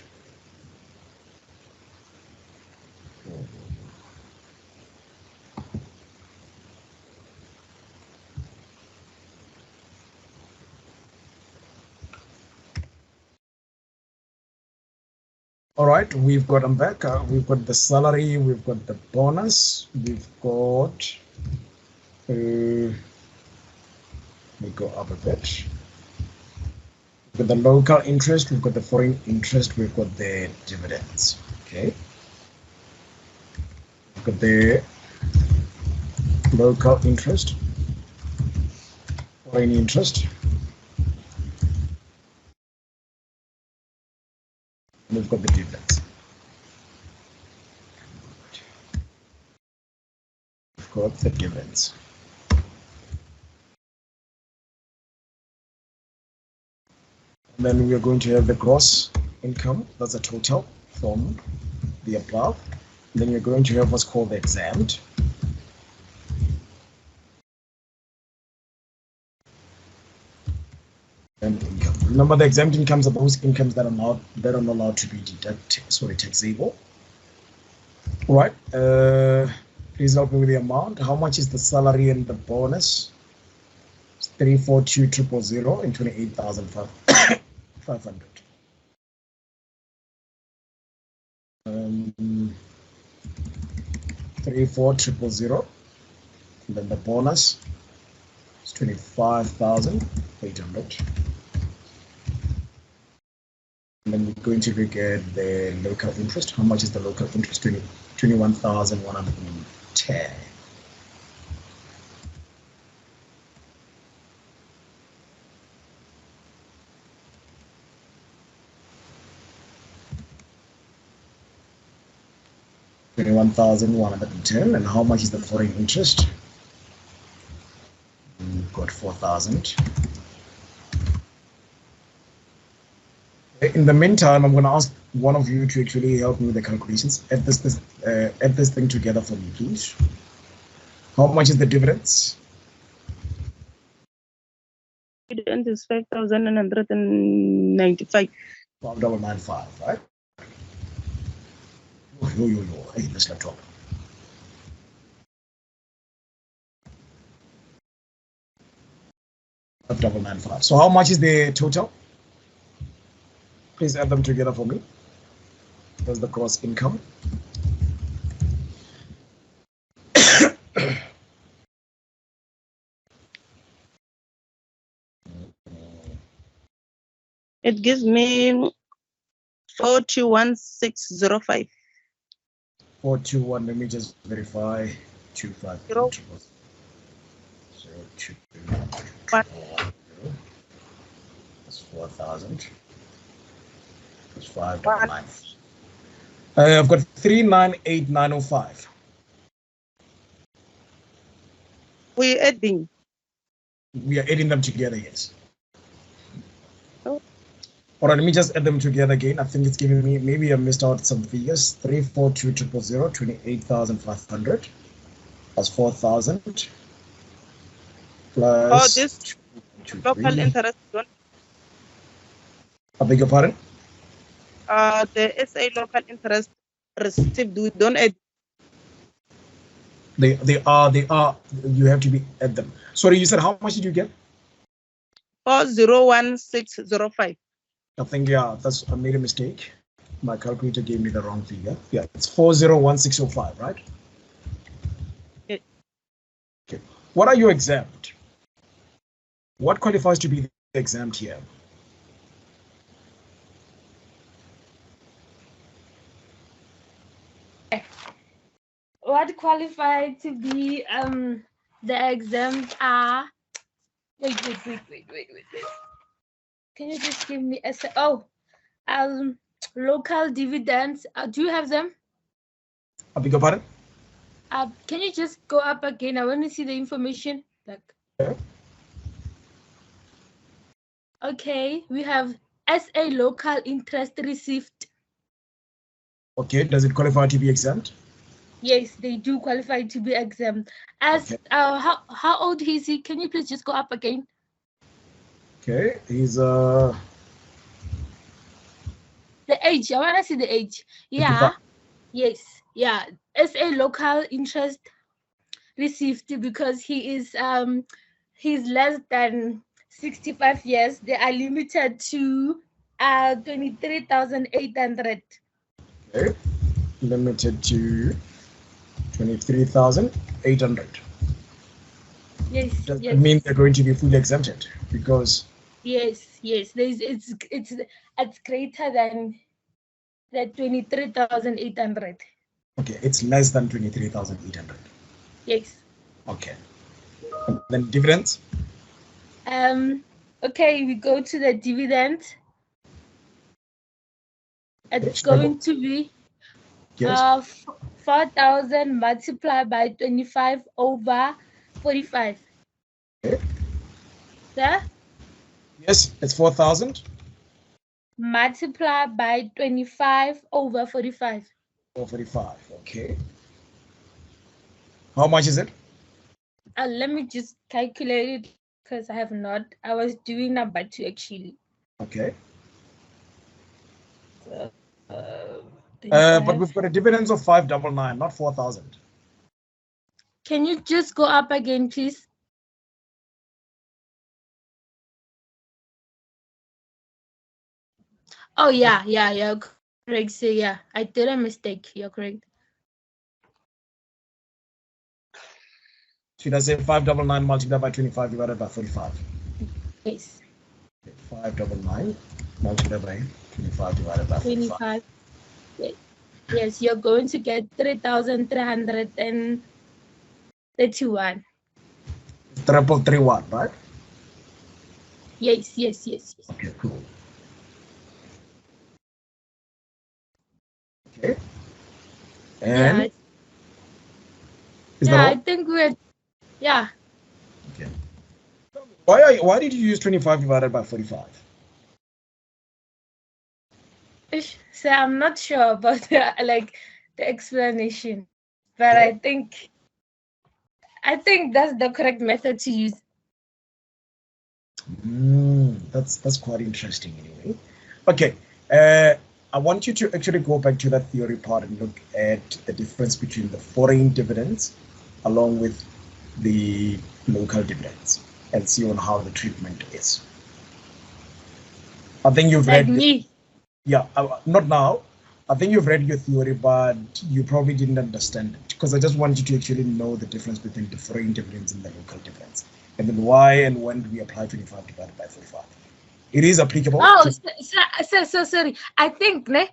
All right, we've got them back. We've got the salary, we've got the bonus, we've got, let me go up a bit. We've got the local interest, we've got the foreign interest, we've got the dividends. Okay. We've got the local interest, foreign interest, and we've got the dividends. We've got the dividends. And then we are going to have the gross income, that's a total from the above. And then you're going to have what's called the exempt. And income. Remember, the exempt incomes are those incomes that are not allowed to be taxable. All right. Please help me with the amount. How much is the salary and the bonus? It's 342,000 and 28,500. 342,000, and then the bonus is 25,800. And then we're going to get the local interest. How much is the local interest? 21,110. $21,110. And how much is the foreign interest? We've got 4,000. In the meantime, I'm going to ask one of you to actually help me with the calculations. Add this thing together for me, please. How much is the dividends? Dividend is 5,195. 5,995, right? Yo. Hey, let's not talk. $5,995. So how much is the total? Please add them together for me. That's the gross income. It gives me 421,605. 421. Let me just verify. 250. 02. That's 4,000. That's 599. I've got 398,905. We're adding. We are adding them together, yes. Oh. All right, let me just add them together again. I think it's giving me, maybe I missed out some figures. 342,000, 28,500. That's 4,000. Plus. This local interest. I beg your pardon? The SA local interest received, we don't add. They are, you have to be at them. Sorry, you said how much did you get? 401,605. I think, yeah, I made a mistake. My calculator gave me the wrong figure. Yeah, it's 401,605, right? Okay. Okay. What are you exempt? What qualifies to be exempt here? What qualified to be the exempt are wait. Can you just give me a local dividends? Do you have them? I beg your pardon? Can you just go up again? I want to see the information. Okay, we have SA local interest received. Okay, does it qualify to be exempt? Yes, they do qualify to be exempt. As okay. How old is he? Can you please just go up again? Okay, he's the age. I want to see the age. Yeah. 55. Yes. Yeah. SA local interest received because he is he's less than 65 years. They are limited to 23,800. Okay, limited to 23,800. Yes. Does that mean they're going to be fully exempted? Because Yes, yes. It's greater than the 23,800. Okay, it's less than 23,800. Yes. Okay. And then dividends? Okay, we go to the dividend. It's Should I going go? to be Yes. 4,000 multiplied by 25 over 45. Okay. Yeah? Yes, it's 4,000. Multiplied by 25 over 45. 445. Okay. How much is it? Let me just calculate it because I have not. I was doing number 2 actually. Okay. So, But 25. we've got a dividends of 599, not 4,000. Can you just go up again, please? Oh, yeah, correct. So, yeah, I did a mistake. You're correct. Should I say 599 multiplied by 25 divided by 45? Yes. 599 multiplied by 25 divided by 45. 25. Yes, you're going to get 3,331. 331, right? Yes. Okay, cool. Okay. And is that all? I think we're, yeah. Okay. Why did you use 25 divided by 45? So I'm not sure about the explanation, but Okay. I think that's the correct method to use. That's quite interesting anyway. Okay. I want you to actually go back to that theory part and look at the difference between the foreign dividends along with the local dividends and see on how the treatment is. I think you've read me. Yeah, not now. I think you've read your theory, but you probably didn't understand it because I just want you to actually know the difference between the foreign dividends and the local dividends, and then why and when do we apply 25 divided by 45. It is applicable. Oh, so sorry. I think we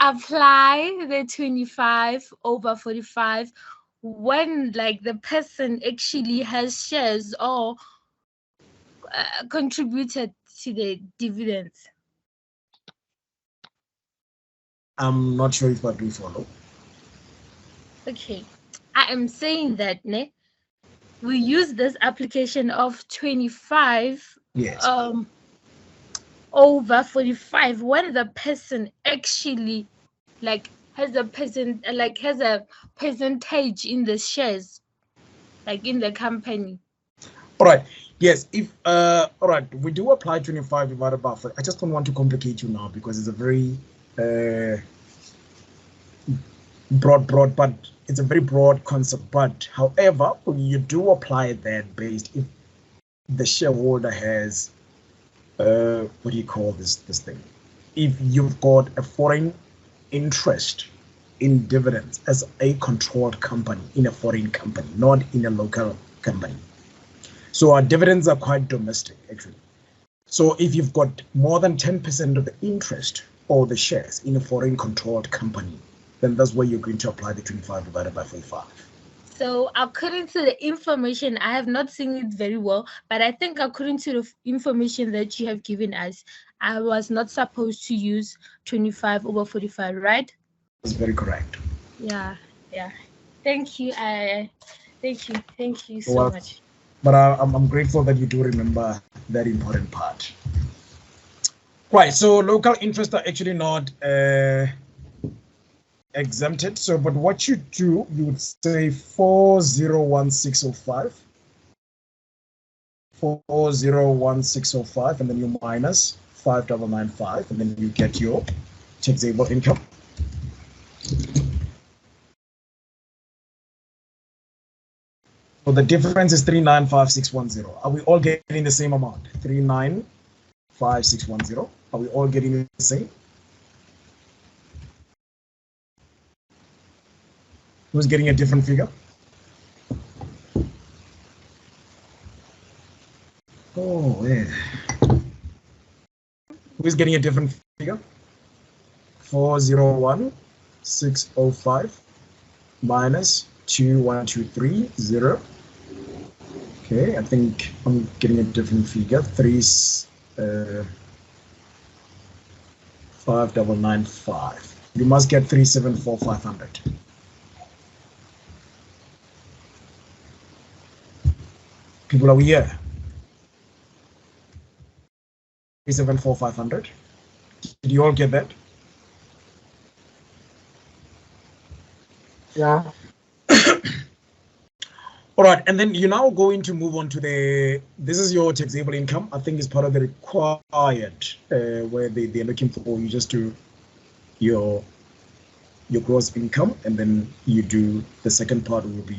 apply the 25 over 45 when the person actually has shares or contributed to the dividends. I'm not sure if I do follow. Okay, I am saying that we use this application of 25 Yes. over 45 when the person actually has a percentage in the shares, in the company. All right. Yes. If all right, we do apply 25 divided by 4. I just don't want to complicate you now because it's a very broad, but it's a very broad concept. But however, you do apply that based if the shareholder has what do you call this thing? If you've got a foreign interest in dividends as a controlled company in a foreign company, not in a local company. So our dividends are quite domestic, actually. So if you've got more than 10% of the interest or the shares in a foreign controlled company, then that's where you're going to apply the 25 divided by 45. So according to the information, I have not seen it very well, but I think according to the information that you have given us, I was not supposed to use 25 over 45, right? That's very correct. Yeah. Thank you. Thank you so much. But I'm grateful that you do remember that important part. Right, so local interests are actually not exempted. So, but what you do, you would say 401605, 401605, and then you minus 5995, and then you get your taxable income. So the difference is 395610. Are we all getting the same amount? 395610. Are we all getting the same? Who's getting a different figure? Oh, yeah. Who's getting a different figure? 401,605 minus 21,230. Okay, I think I'm getting a different figure. 5,995. You must get 374,500. People, are we here? 374,500. Did you all get that? Yeah. All right, and then you're now going to move on to this is your taxable income. I think it's part of the required where they're looking for you just to your gross income, and then you do the second part will be,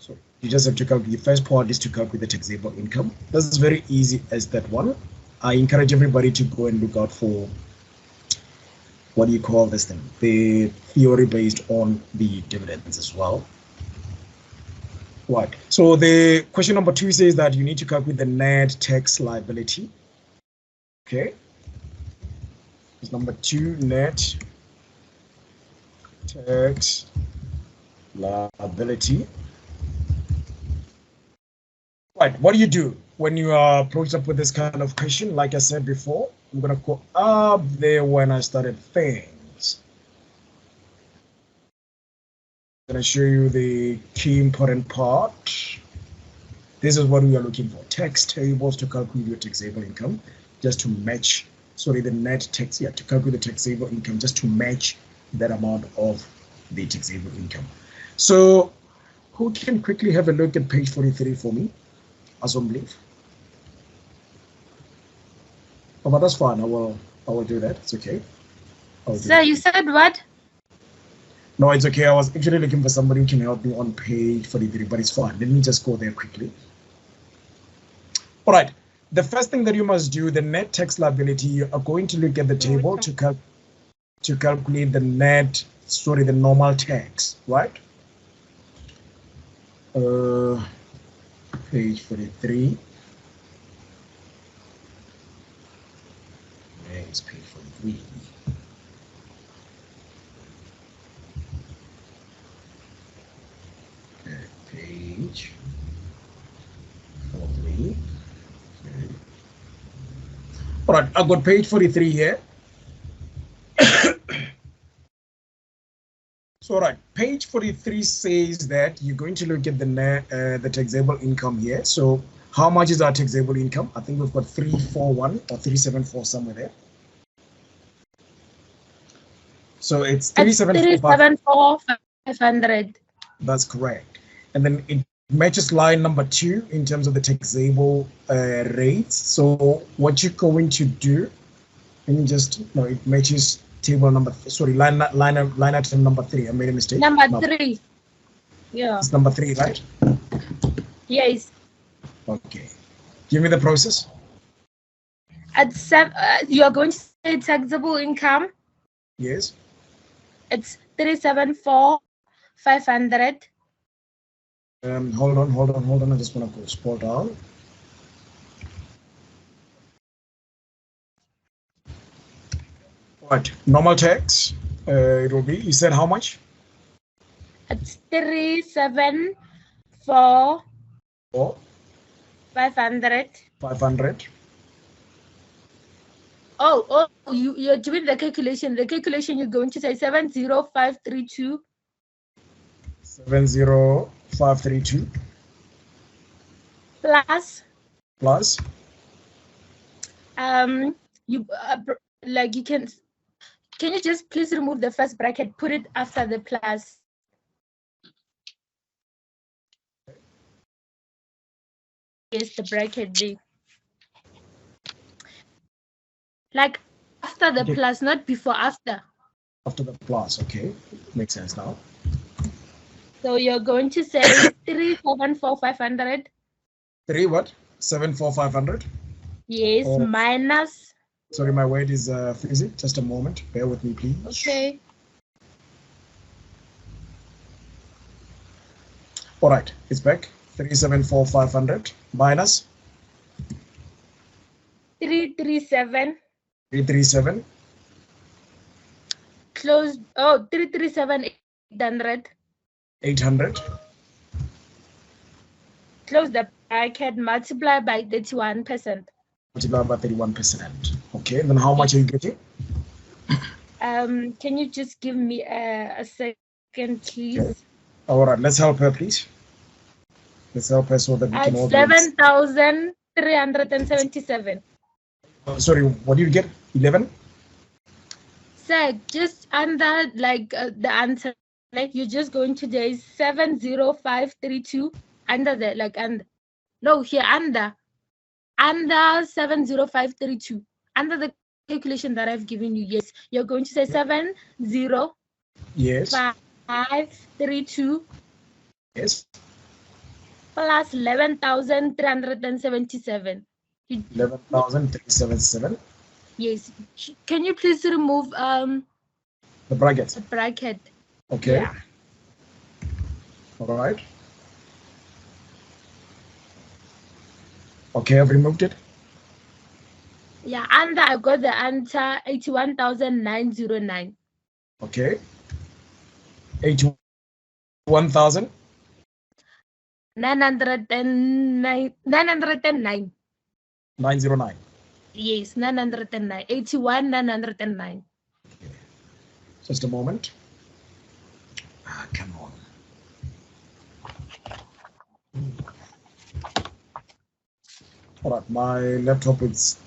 so you just have to calculate, the first part is to calculate the taxable income. This is very easy as that one. I encourage everybody to go and look out for, what do you call this thing? The theory based on the dividends as well. Right. So the question number 2 says that you need to calculate the net tax liability. Okay. It's number 2, net tax liability. Right. What do you do when you are approached up with this kind of question? Like I said before, I'm going to go up there when I started things. I'm going to show you the key important part. This is what we are looking for. Tax tables to calculate your taxable income, just to match, sorry, the net tax, to calculate the taxable income, just to match that amount of the taxable income. So who can quickly have a look at page 43 for me? Assembly. Oh, but that's fine. I will do that. It's okay. Sir, you said what? No, it's okay. I was actually looking for somebody who can help me on page 43, but it's fine. Let me just go there quickly. All right. The first thing that you must do, the net tax liability, you are going to look at the table to calculate the net, sorry, the normal tax, right? Page 43. Where is page 43? Page 43. Okay. All right, I've got page 43 here. So, all right, page 43 says that you're going to look at the taxable income here. So, how much is our taxable income? I think we've got 341 or 374 somewhere there. So it's 374,500. That's correct. And then it matches line number 2 in terms of the taxable rates. So what you're going to do, and it matches table number, sorry, line item number 3. I made a mistake. Number 3. Yeah. It's number 3, right? Yes. Okay. Give me the process. You are going to say taxable income. Yes. It's 374,500. Hold on. I just want to go scroll down. Right. Normal tax. It will be. You said how much? It's 374,500. 500. Oh, you're doing the calculation. The calculation you're going to say 70532. 70532. Plus. Can you just please remove the first bracket, put it after the plus? Yes, the bracket B. Like after the plus, not before, after. After the plus, okay. Makes sense now. So you're going to say 374,500. 3 what? 74500? Yes, minus. Sorry, my word is freezing. Just a moment. Bear with me, please. Okay. All right, it's back. 374,500 minus 337. 337. Close. Oh, 337 800. 800. Close the bracket. Multiply by 31%. Multiply by 31%. Okay, then how much are you getting? Can you just give me a second, please? Okay. All right, let's help her, please. Let's help her so that we can all. 7,377. Sorry, what did you get? 11. Sir, just under like the answer, like you're just going to there is 70532 under the like and no here under 70532 under the calculation that I've given you. Yes, you're going to say 70532. Yes. Yes. Plus 11,377. 11,377. Yes. Can you please remove the bracket? The bracket. Okay. Yeah. All right. Okay, I've removed it. Yeah, and I got the answer 81,909. Okay. 81,000. 909. 909. 909. Yes, 909. 81,909. Okay. Just a moment. Come on. All right, my laptop is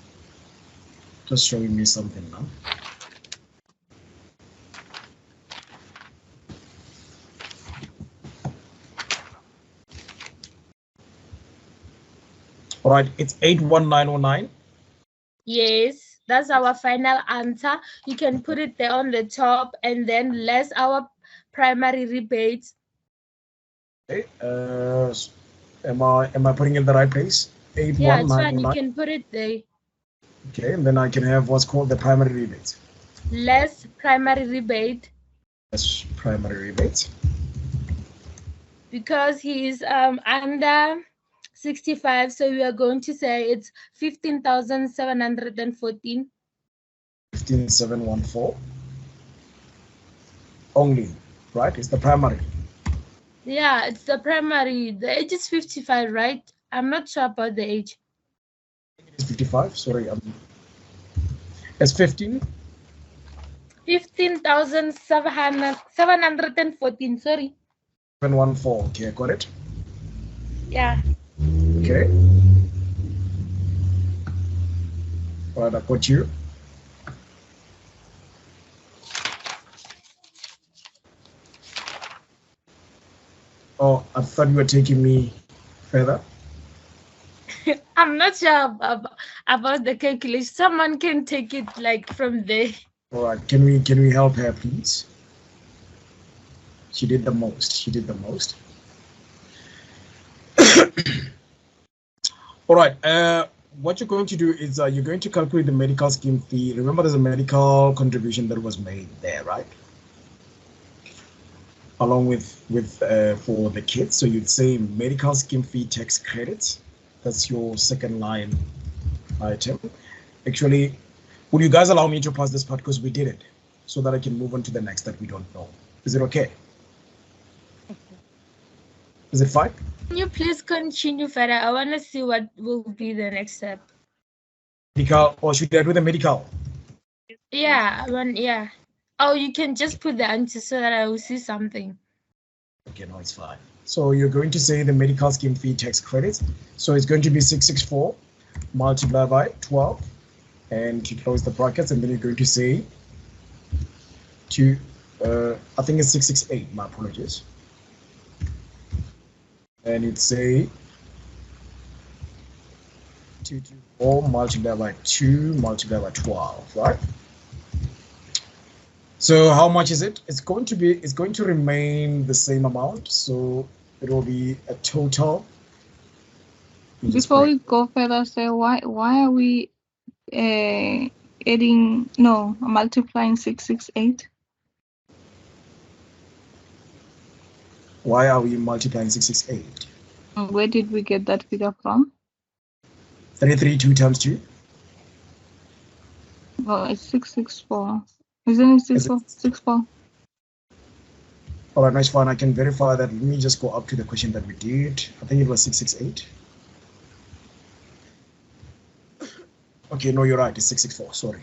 just showing me something now. All right, it's 81,909. Yes, that's our final answer. You can put it there on the top and then less our primary rebates. Okay. Am I putting it in the right place? 81,909. Yeah, it's fine. You can put it there. Okay, and then I can have what's called the primary rebate. Less primary rebate. Less primary rebate. Because he is under 65, so we are going to say it's 15,714. 15,714. Only, right? It's the primary. Yeah, it's the primary. The age is 55, right? I'm not sure about the age. It's 55. Sorry, it's 15. 15,714. Sorry. 714. Okay, got it. Yeah. Okay. All right, I got you. Oh, I thought you were taking me further. I'm not sure about the calculation. Someone can take it like from there. All right, can we help her, please? She did the most. She did the most. All right. What you're going to do is you're going to calculate the medical scheme fee. Remember, there's a medical contribution that was made there, right? Along with for the kids. So you'd say medical scheme fee tax credits. That's your second line item. Actually, would you guys allow me to pass this part because we did it, so that I can move on to the next that we don't know? Is it okay? Is it fine? Can you please continue further? I want to see what will be the next step. Medical, or should I do the medical? Yeah, yeah. Oh, you can just put the answer so that I will see something. Okay, no, it's fine. So you're going to say the medical scheme fee tax credits. So it's going to be 664 multiplied by 12, and to close the brackets, and then you're going to say I think it's 668. My apologies. And you'd say 224 multiplied by 2 multiplied by 12, right? So how much is it? It's going to remain the same amount. So it will be a total. Before we go further, sir, why are we multiplying 668? Why are we multiplying 668? Where did we get that figure from? 332 times 2. Well, it's 664. Isn't it Is it? 64? All right, nice fine. I can verify that. Let me just go up to the question that we did. I think it was 668. Okay, no, you're right. It's 664. Sorry.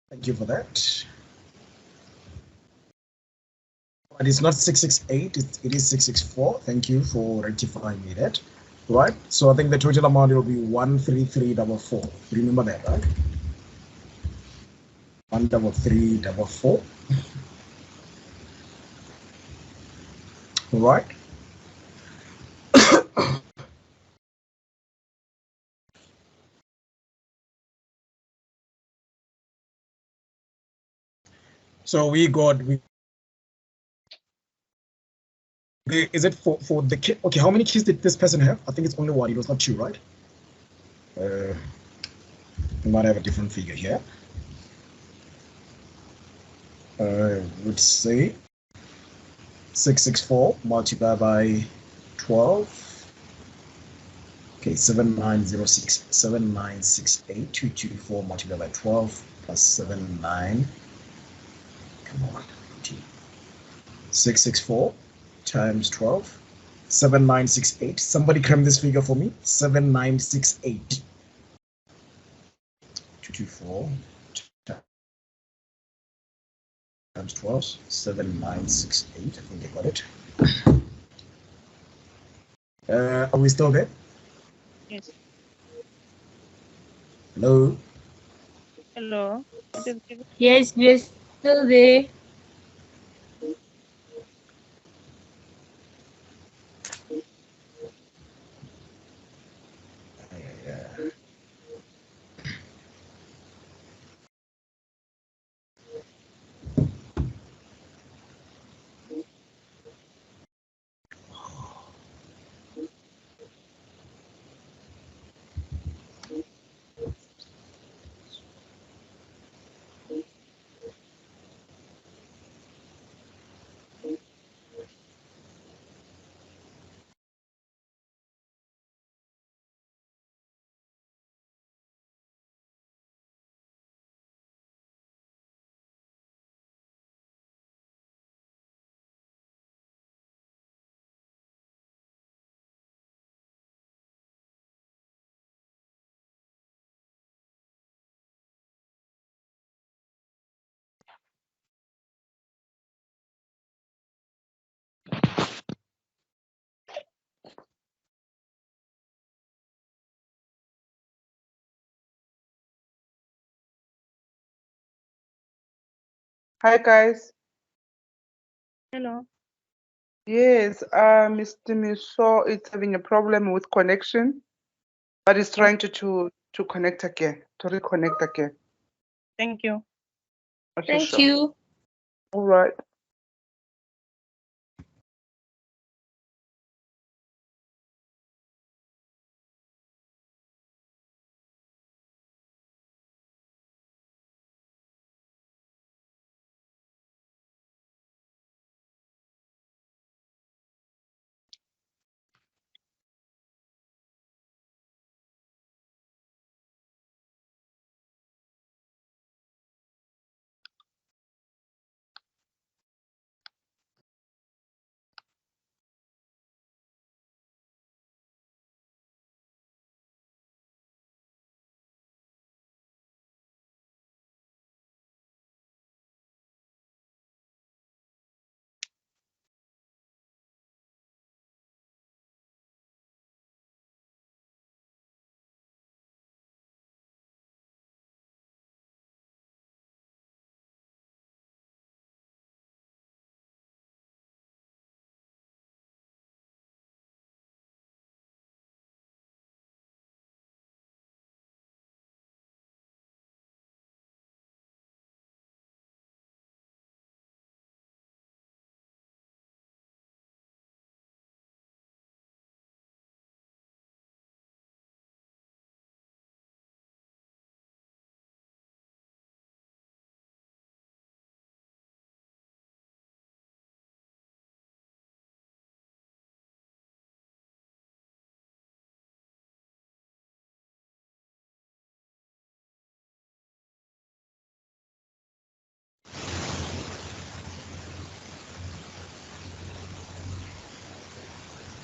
Thank you for that. But it's not 668. It is 664. Thank you for rectifying me that. Right. So I think the total amount will be 13344. Remember that, right? 13344. Right. So we got is it for the kid? Okay, how many kids did this person have? I think it's only one. It was not two, right? We might have a different figure here. Would say 664 multiplied by 12. Okay, 7906 7968 224 multiplied by 12 plus 79. Come on, 664 times 12. 7968. Somebody cram this figure for me. 7968. 224 times 12. 7968. I think I got it. Are we still there? Yes. Hello? Hello. Yes, we're still there. Hi guys. Hello. Yes, Mr. Miso is having a problem with connection, but he's trying to connect again, to reconnect again. Thank you. Okay, Thank sure. you. All right.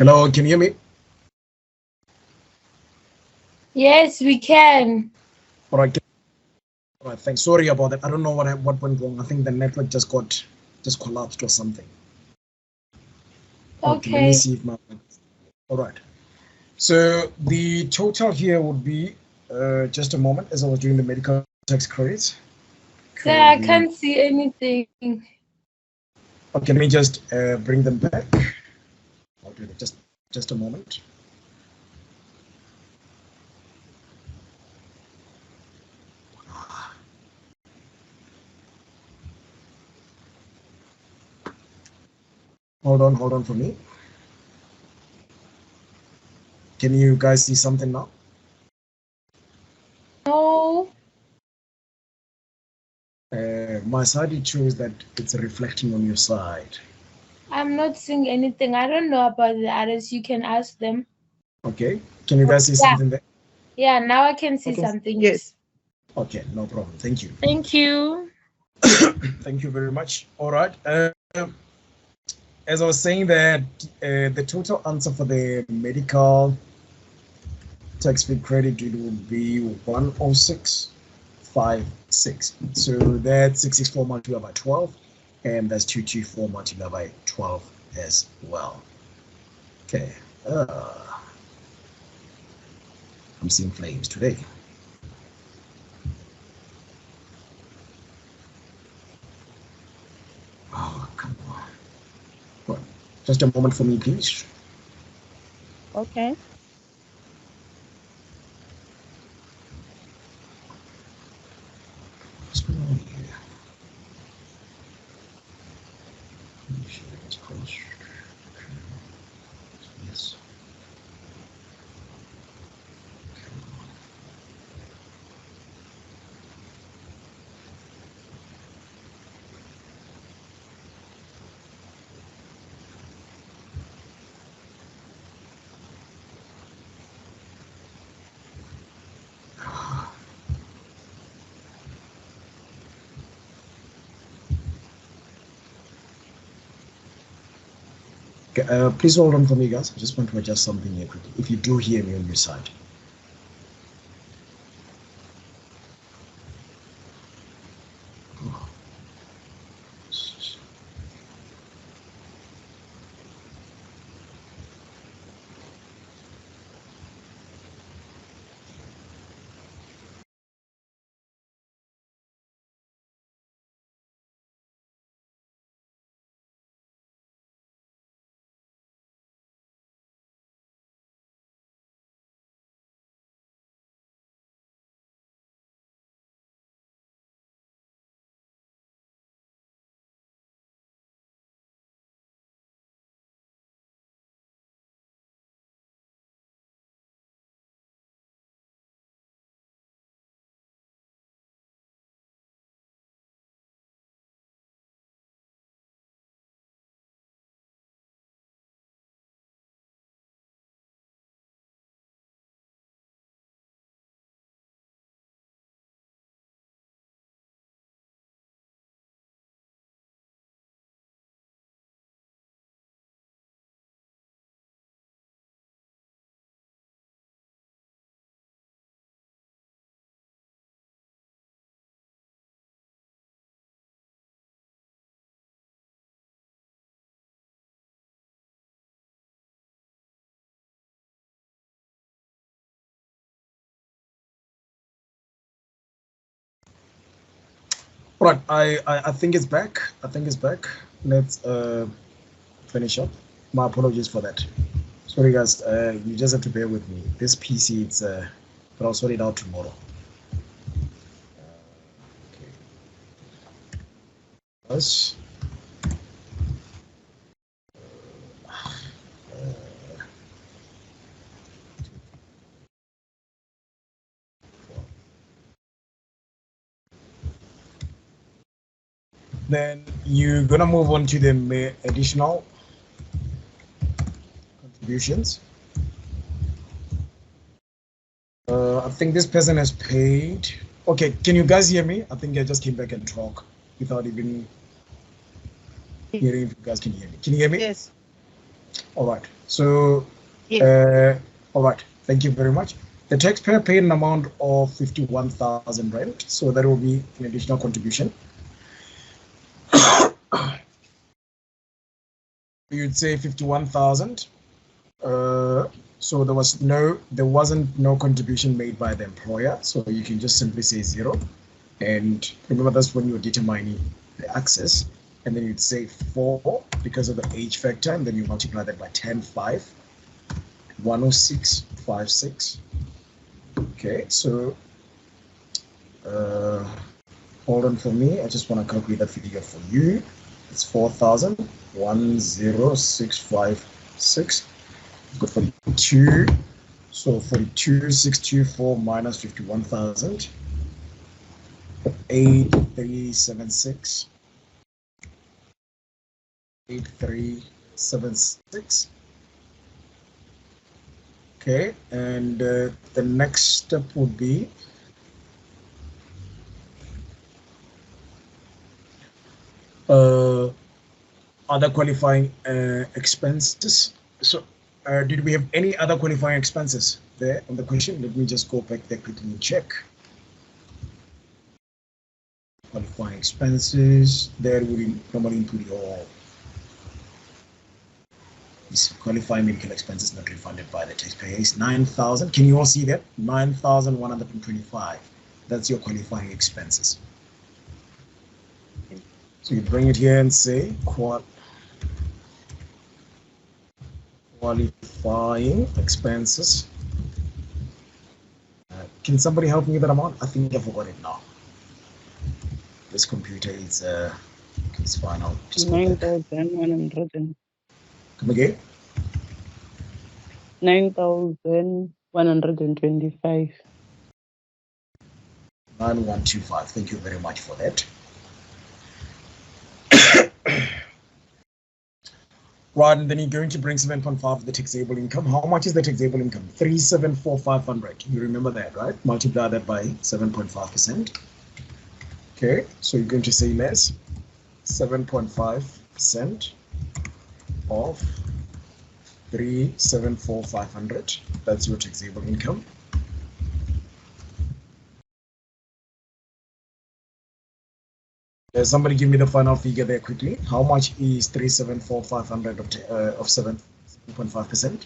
Hello, can you hear me? Yes, we can. All right. All right. Thanks. Sorry about that. I don't know what went wrong. I think the network just collapsed or something. Okay. Let me Okay. see if my. All right. So the total here would be just a moment as I was doing the medical tax credits. Sir, I can't see anything. Okay, let me just bring them back. I'll do it. Just a moment. Hold on for me. Can you guys see something now? No. My side, it shows that it's reflecting on your side. I'm not seeing anything. I don't know about the others. You can ask them. Okay. Can you guys see something there? Yeah, now I can see something. Yes. Okay, no problem. Thank you. Thank you. Thank you very much. All right. As I was saying that the total answer for the medical tax free credit it would be 10656. So that's 664 multiplied by 12, and that's 224 multiplied by 12 as well. Okay. I'm seeing flames today. Oh, come on. Well, just a moment for me, please. Okay. What's going on here? Make sure it's close. Yes. Okay, please hold on for me, guys. I just want to adjust something here quickly. If you do hear me on your side. Right, I think it's back. I think it's back. Let's finish up. My apologies for that. Sorry, guys. You just have to bear with me. This PC, but I'll sort it out tomorrow. Okay. Us. Then you're gonna move on to the additional contributions. I think this person has paid. Okay, can you guys hear me? I think I just came back and talk without even hearing if you guys can hear me. Can you hear me? Yes. All right. So, Yes. all right. Thank you very much. The taxpayer paid an amount of 51,000 rand. So that will be an additional contribution. You'd say 51,000. So there wasn't no contribution made by the employer. So you can just simply say 0. And remember, that's when you're determining the access. And then you'd say 4 because of the age factor, and then you multiply that by 10.5, 106.56. Okay, so hold on for me. I just want to calculate that figure for you. It's 4,000, 10656. Good for 2. So 42,624 minus 51,000. 8376. 8376. Okay, and the next step would be other qualifying expenses. So did we have any other qualifying expenses there on the question? Let me just go back there quickly and check. Qualifying expenses, there would normally include all these qualifying medical expenses not refunded by the taxpayer is 9,000. Can you all see that? 9,125. That's your qualifying expenses. So you bring it here and say qualifying expenses. Can somebody help me with that amount? I think I forgot it now. This computer is it's fine. I'll just 9,100. Come again? 9,125. 9125. Thank you very much for that. Right, and then you're going to bring 7.5 of the taxable income. How much is the taxable income? 374,500. You remember that, right? Multiply that by 7.5%. Okay, so you're going to say less 7.5% of 374,500. That's your taxable income. Somebody give me the final figure there quickly. How much is 374,500 of 7.5%?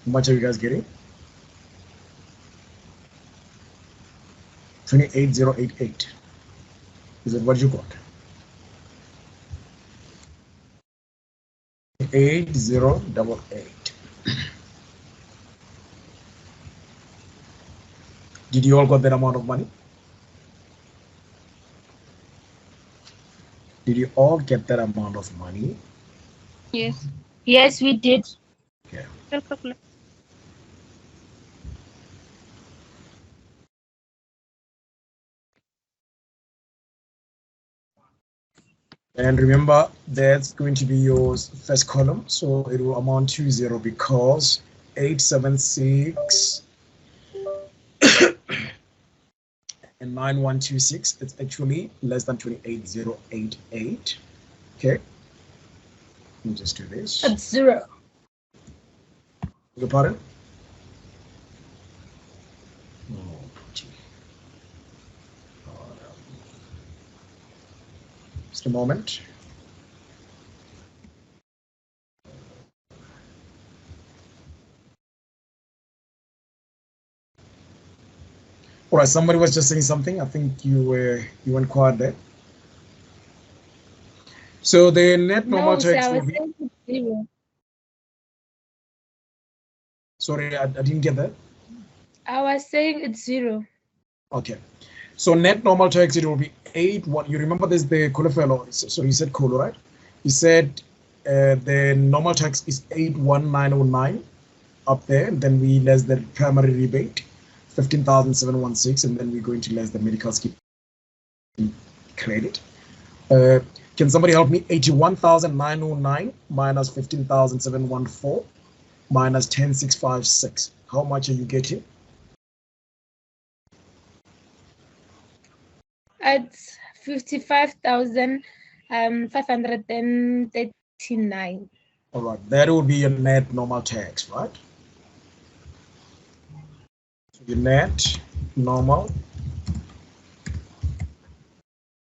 How much are you guys getting? 28,088. Is it what you got? 8088. Did you all got that amount of money? Did you all get that amount of money? Yes. Yes, we did. Okay. And remember, that's going to be your first column. So it will amount to 0 because 876 and 9126, it's actually less than 28,088. Okay. Let me just do this. It's 0. Your pardon? Just a moment. All right, somebody was just saying something. I think you went quiet there. So the net normal tax will be. Saying it's 0. Sorry, I didn't get that. I was saying it's 0. Okay. So net normal tax, it will be 8.1. You remember this, the qualifier. So you said COLA, right? You said the normal tax is 81909 up there, and then we less the primary rebate, 15,716, and then we're going to less the medical scheme credit. Can somebody help me? 81,909 minus 15,714 minus 10,656. How much are you getting? It's 55,539. All right, that would be your net normal tax, right? So your net normal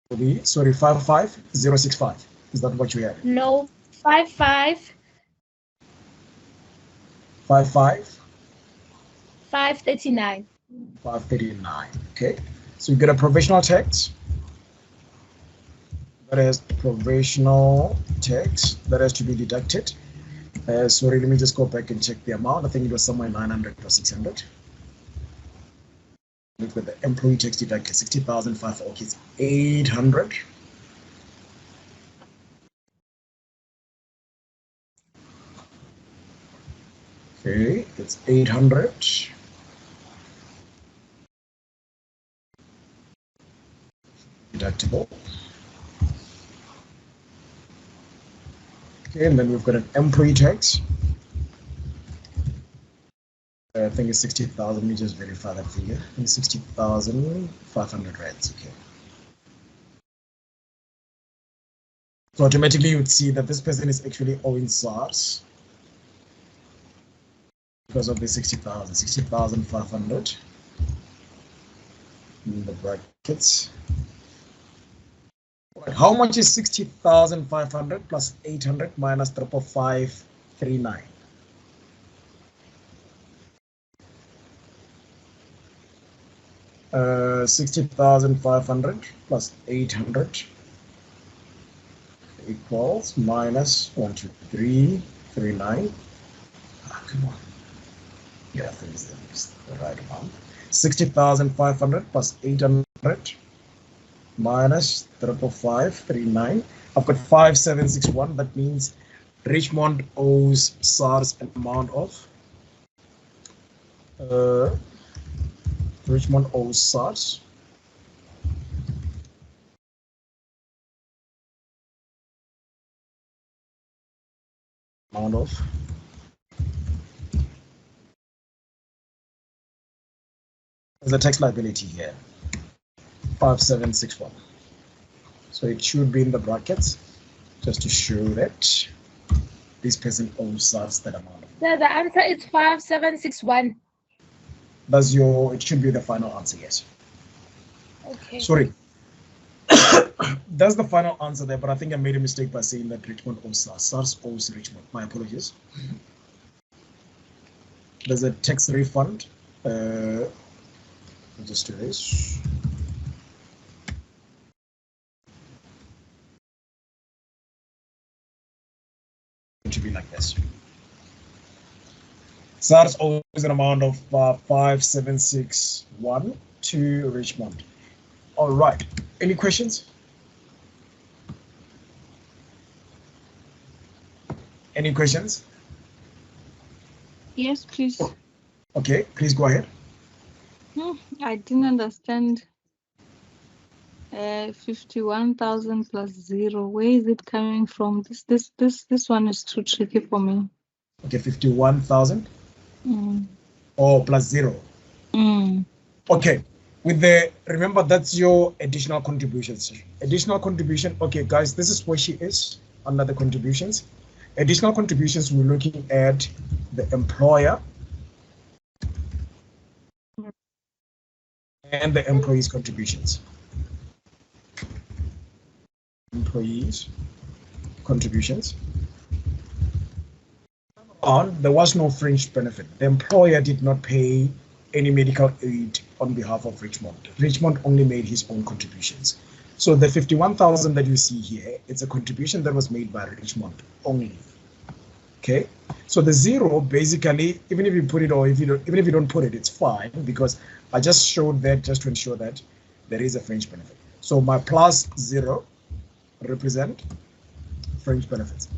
will be, sorry, 55065. Is that what you had? No, 55 55 539. 539. Okay, so you get a provisional tax. That is provisional tax that has to be deducted. Sorry, let me just go back and check the amount. I think it was somewhere 900 or 600. Look at the employee tax deducted 60,005. Okay, it's 800. Okay, it's 800. Deductible. Okay, and then we've got an employee tax. I think it's 60,000. Let me just verify that figure. I think 60,500 rands. Okay. So automatically you would see that this person is actually owing SARS because of the 60,000, 60,500 in the brackets. Right. How much is 60,500 plus 800 minus 55539? Uh, 60,500 plus 800 equals minus 12339. Ah, come on. Yeah, I think it's the right amount. 60,500 plus 800 minus 55539. I've got 5761. That means Richmond owes SARS an amount of Richmond owes SARS amount of there's a tax liability here, 5761. So it should be in the brackets just to show that this person owes SARS that amount. So the answer is 5761. That's your, it should be the final answer, yes. Okay. Sorry. That's the final answer there, but I think I made a mistake by saying that Richmond owes SARS. SARS owes Richmond. My apologies. There's a tax refund. I'll just do this. It should be like this. SARS owes an amount of 5761 to Richmond. All right. Any questions? Any questions? Yes, please. Okay, please go ahead. I didn't understand. 51,000 plus 0. Where is it coming from? This one is too tricky for me. Okay, 51,000. Oh, plus 0. Okay, with the, remember that's your additional contributions. Additional contribution. Okay, guys, this is where she is under the contributions. Additional contributions, we're looking at the employer and the employees' contributions. Employees' contributions. There was no fringe benefit. The employer did not pay any medical aid on behalf of Richmond. Richmond only made his own contributions. So the 51,000 that you see here, it's a contribution that was made by Richmond only. Okay, so the 0 basically, even if you put it or even if you don't put it, it's fine because I just showed that just to ensure that there is a fringe benefit. So my plus 0 represent fringe benefits.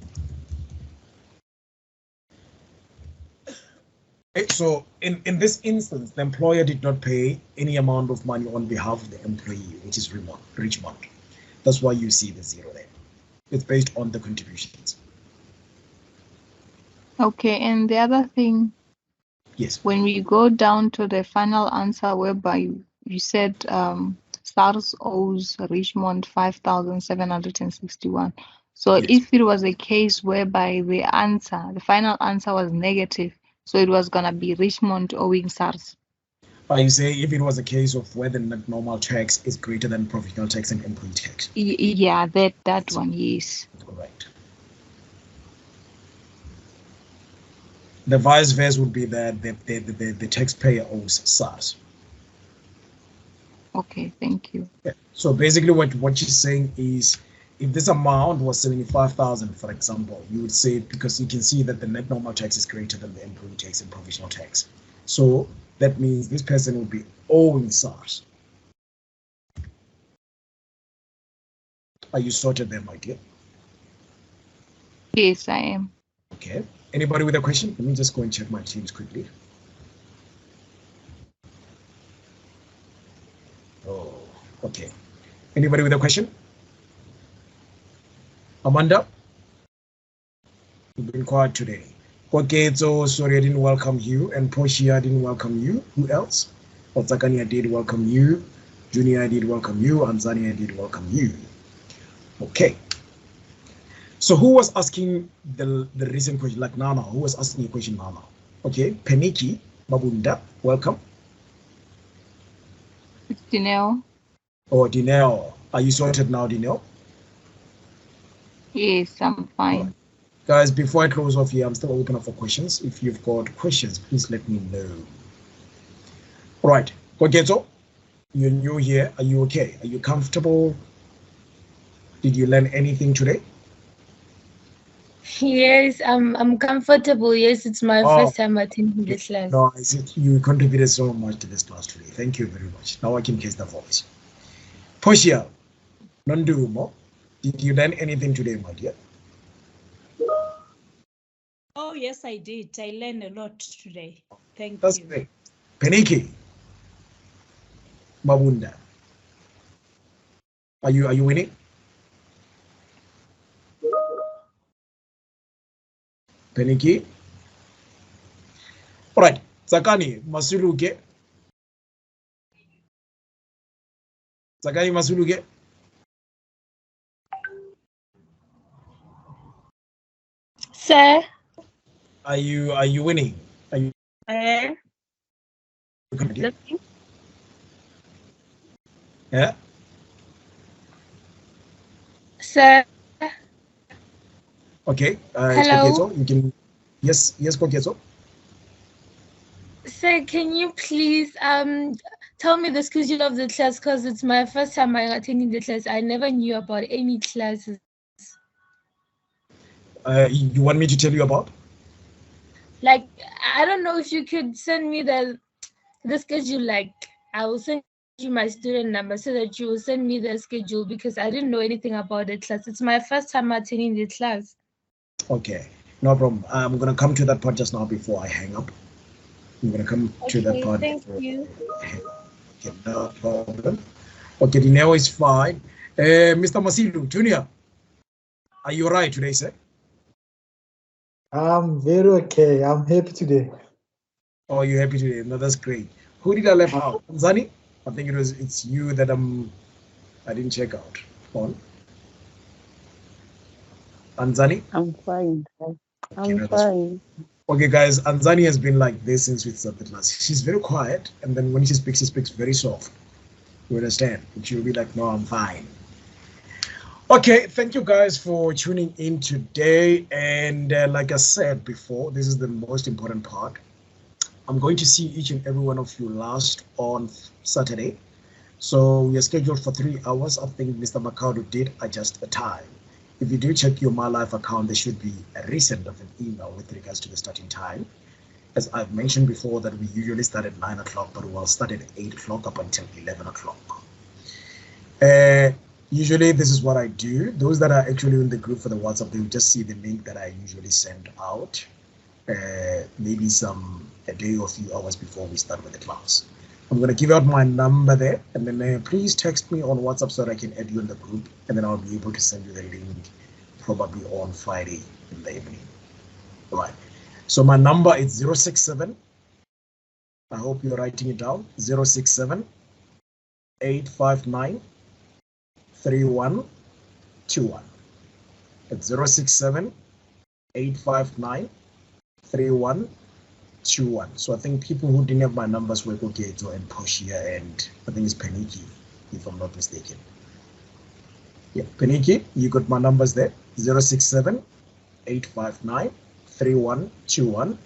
Okay, so in this instance, the employer did not pay any amount of money on behalf of the employee, which is Richmond. That's why you see the 0 there. It's based on the contributions. Okay, and the other thing, yes, when we go down to the final answer whereby you said SARS owes Richmond 5,761, So Yes. if it was a case whereby the final answer was negative, so it was gonna be Richmond owing SARS. You say if it was a case of whether net normal tax is greater than provisional tax and employee tax. Yeah, that one, yes. Correct. The vice versa would be that the taxpayer owes SARS. Okay, thank you. Yeah. So basically what she's saying is if this amount was 75,000, for example, you would say, because you can see that the net normal tax is greater than the employee tax and provisional tax. So that means this person will be owing SARS. Are you sorted there, my dear? Yes, I am. Okay. Anybody with a question? Let me just go and check my teams quickly. Oh, okay. Anybody with a question? Amanda? You've been quiet today. Okay, so sorry I didn't welcome you, and Portia didn't welcome you. Who else? Otsakania did welcome you. Junior did welcome you. Anzania did welcome you. Okay. So who was asking the recent question? Like Nana, who was asking a question, Nana? Okay, Peniki Mabunda, welcome. It's Janelle. Oh, Dineo. Are you sorted now, Dineo? Yes, I'm fine. Right. Guys, before I close off here, I'm still open up for questions. If you've got questions, please let me know. All right, Kogeto, you're new here. Are you okay? Are you comfortable? Did you learn anything today? Yes, I'm comfortable. Yes, it's my first time attending this class. No, I said you contributed so much to this class today. Thank you very much. Now I can catch the voice. Portia, Nondumo, did you learn anything today, my dear? Oh, yes, I did. I learned a lot today. Thank That's you. great. Peniki, Mabunda, are you winning? Peniki. All right, Zakani Masuluke. Zakani Masuluke. Sir? Are you winning? Are you Looking? Yeah? Sir? Okay. Hello? Koketo, you can. Yes, Koketo. Sir, can you please tell me the schedule of the class, because it's my first time attending the class. I never knew about any classes. You want me to tell you about? Like, I don't know if you could send me the schedule. Like, I will send you my student number so that you will send me the schedule, because I didn't know anything about the class. It's my first time attending the class. Okay, no problem. I'm gonna come to that part just now before I hang up. I'm gonna come to that part. Thank you. Okay, no problem. Okay, the now is fine. Mr. Masilu, Junior, are you all right today, sir? I'm very okay. I'm happy today. Oh, you're happy today? No, that's great. Who did I left out? Zani? I think it's you that I didn't check out. On. Anzani? I'm fine. I'm Okay, fine. okay, guys, Anzani has been like this since we started class. She's very quiet, and then when she speaks very soft. You understand? And she'll be like, no, I'm fine. Okay, thank you guys for tuning in today. And like I said before, this is the most important part. I'm going to see each and every one of you last on Saturday. So we are scheduled for 3 hours. I think Mr. Makado did adjust the time. If you do check your My Life account, there should be a resend of an email with regards to the starting time. As I've mentioned before, that we usually start at 9 o'clock, but we'll start at 8 o'clock up until 11 o'clock. Usually this is what I do. Those that are actually in the group for the WhatsApp, they will just see the link that I usually send out, maybe a day or a few hours before we start with the class. I'm going to give out my number there, and then please text me on WhatsApp so that I can add you in the group, and then I'll be able to send you the link probably on Friday in the evening. All right. So my number is 067. I hope you're writing it down. 067 859 3121. It's 067-859-3121. So I think people who didn't have my numbers were Gogeto and Poshia, and I think it's Peniki, if I'm not mistaken. Yeah, Peniki, you got my numbers there. 067-859-3121.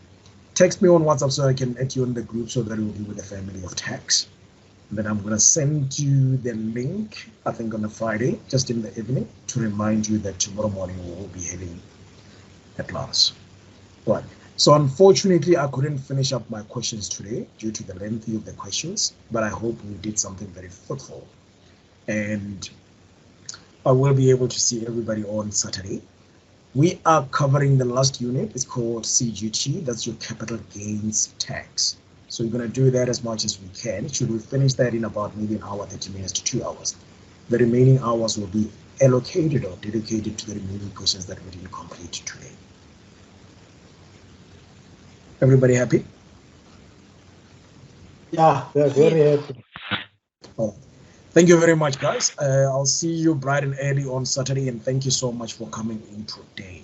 Text me on WhatsApp so I can add you in the group so that we'll be with the family of tax. And then I'm going to send you the link, I think on a Friday, just in the evening, to remind you that tomorrow morning we will be having a class. Right. So unfortunately, I couldn't finish up my questions today due to the length of the questions, but I hope we did something very fruitful. And I will be able to see everybody on Saturday. We are covering the last unit. It's called CGT. That's your capital gains tax. So we're going to do that as much as we can. Should we finish that in about maybe an hour, 30 minutes to 2 hours? The remaining hours will be allocated or dedicated to the remaining questions that we didn't complete today. Everybody happy? Yeah, we are very happy. Oh, thank you very much, guys. I'll see you bright and early on Saturday, and thank you so much for coming in today.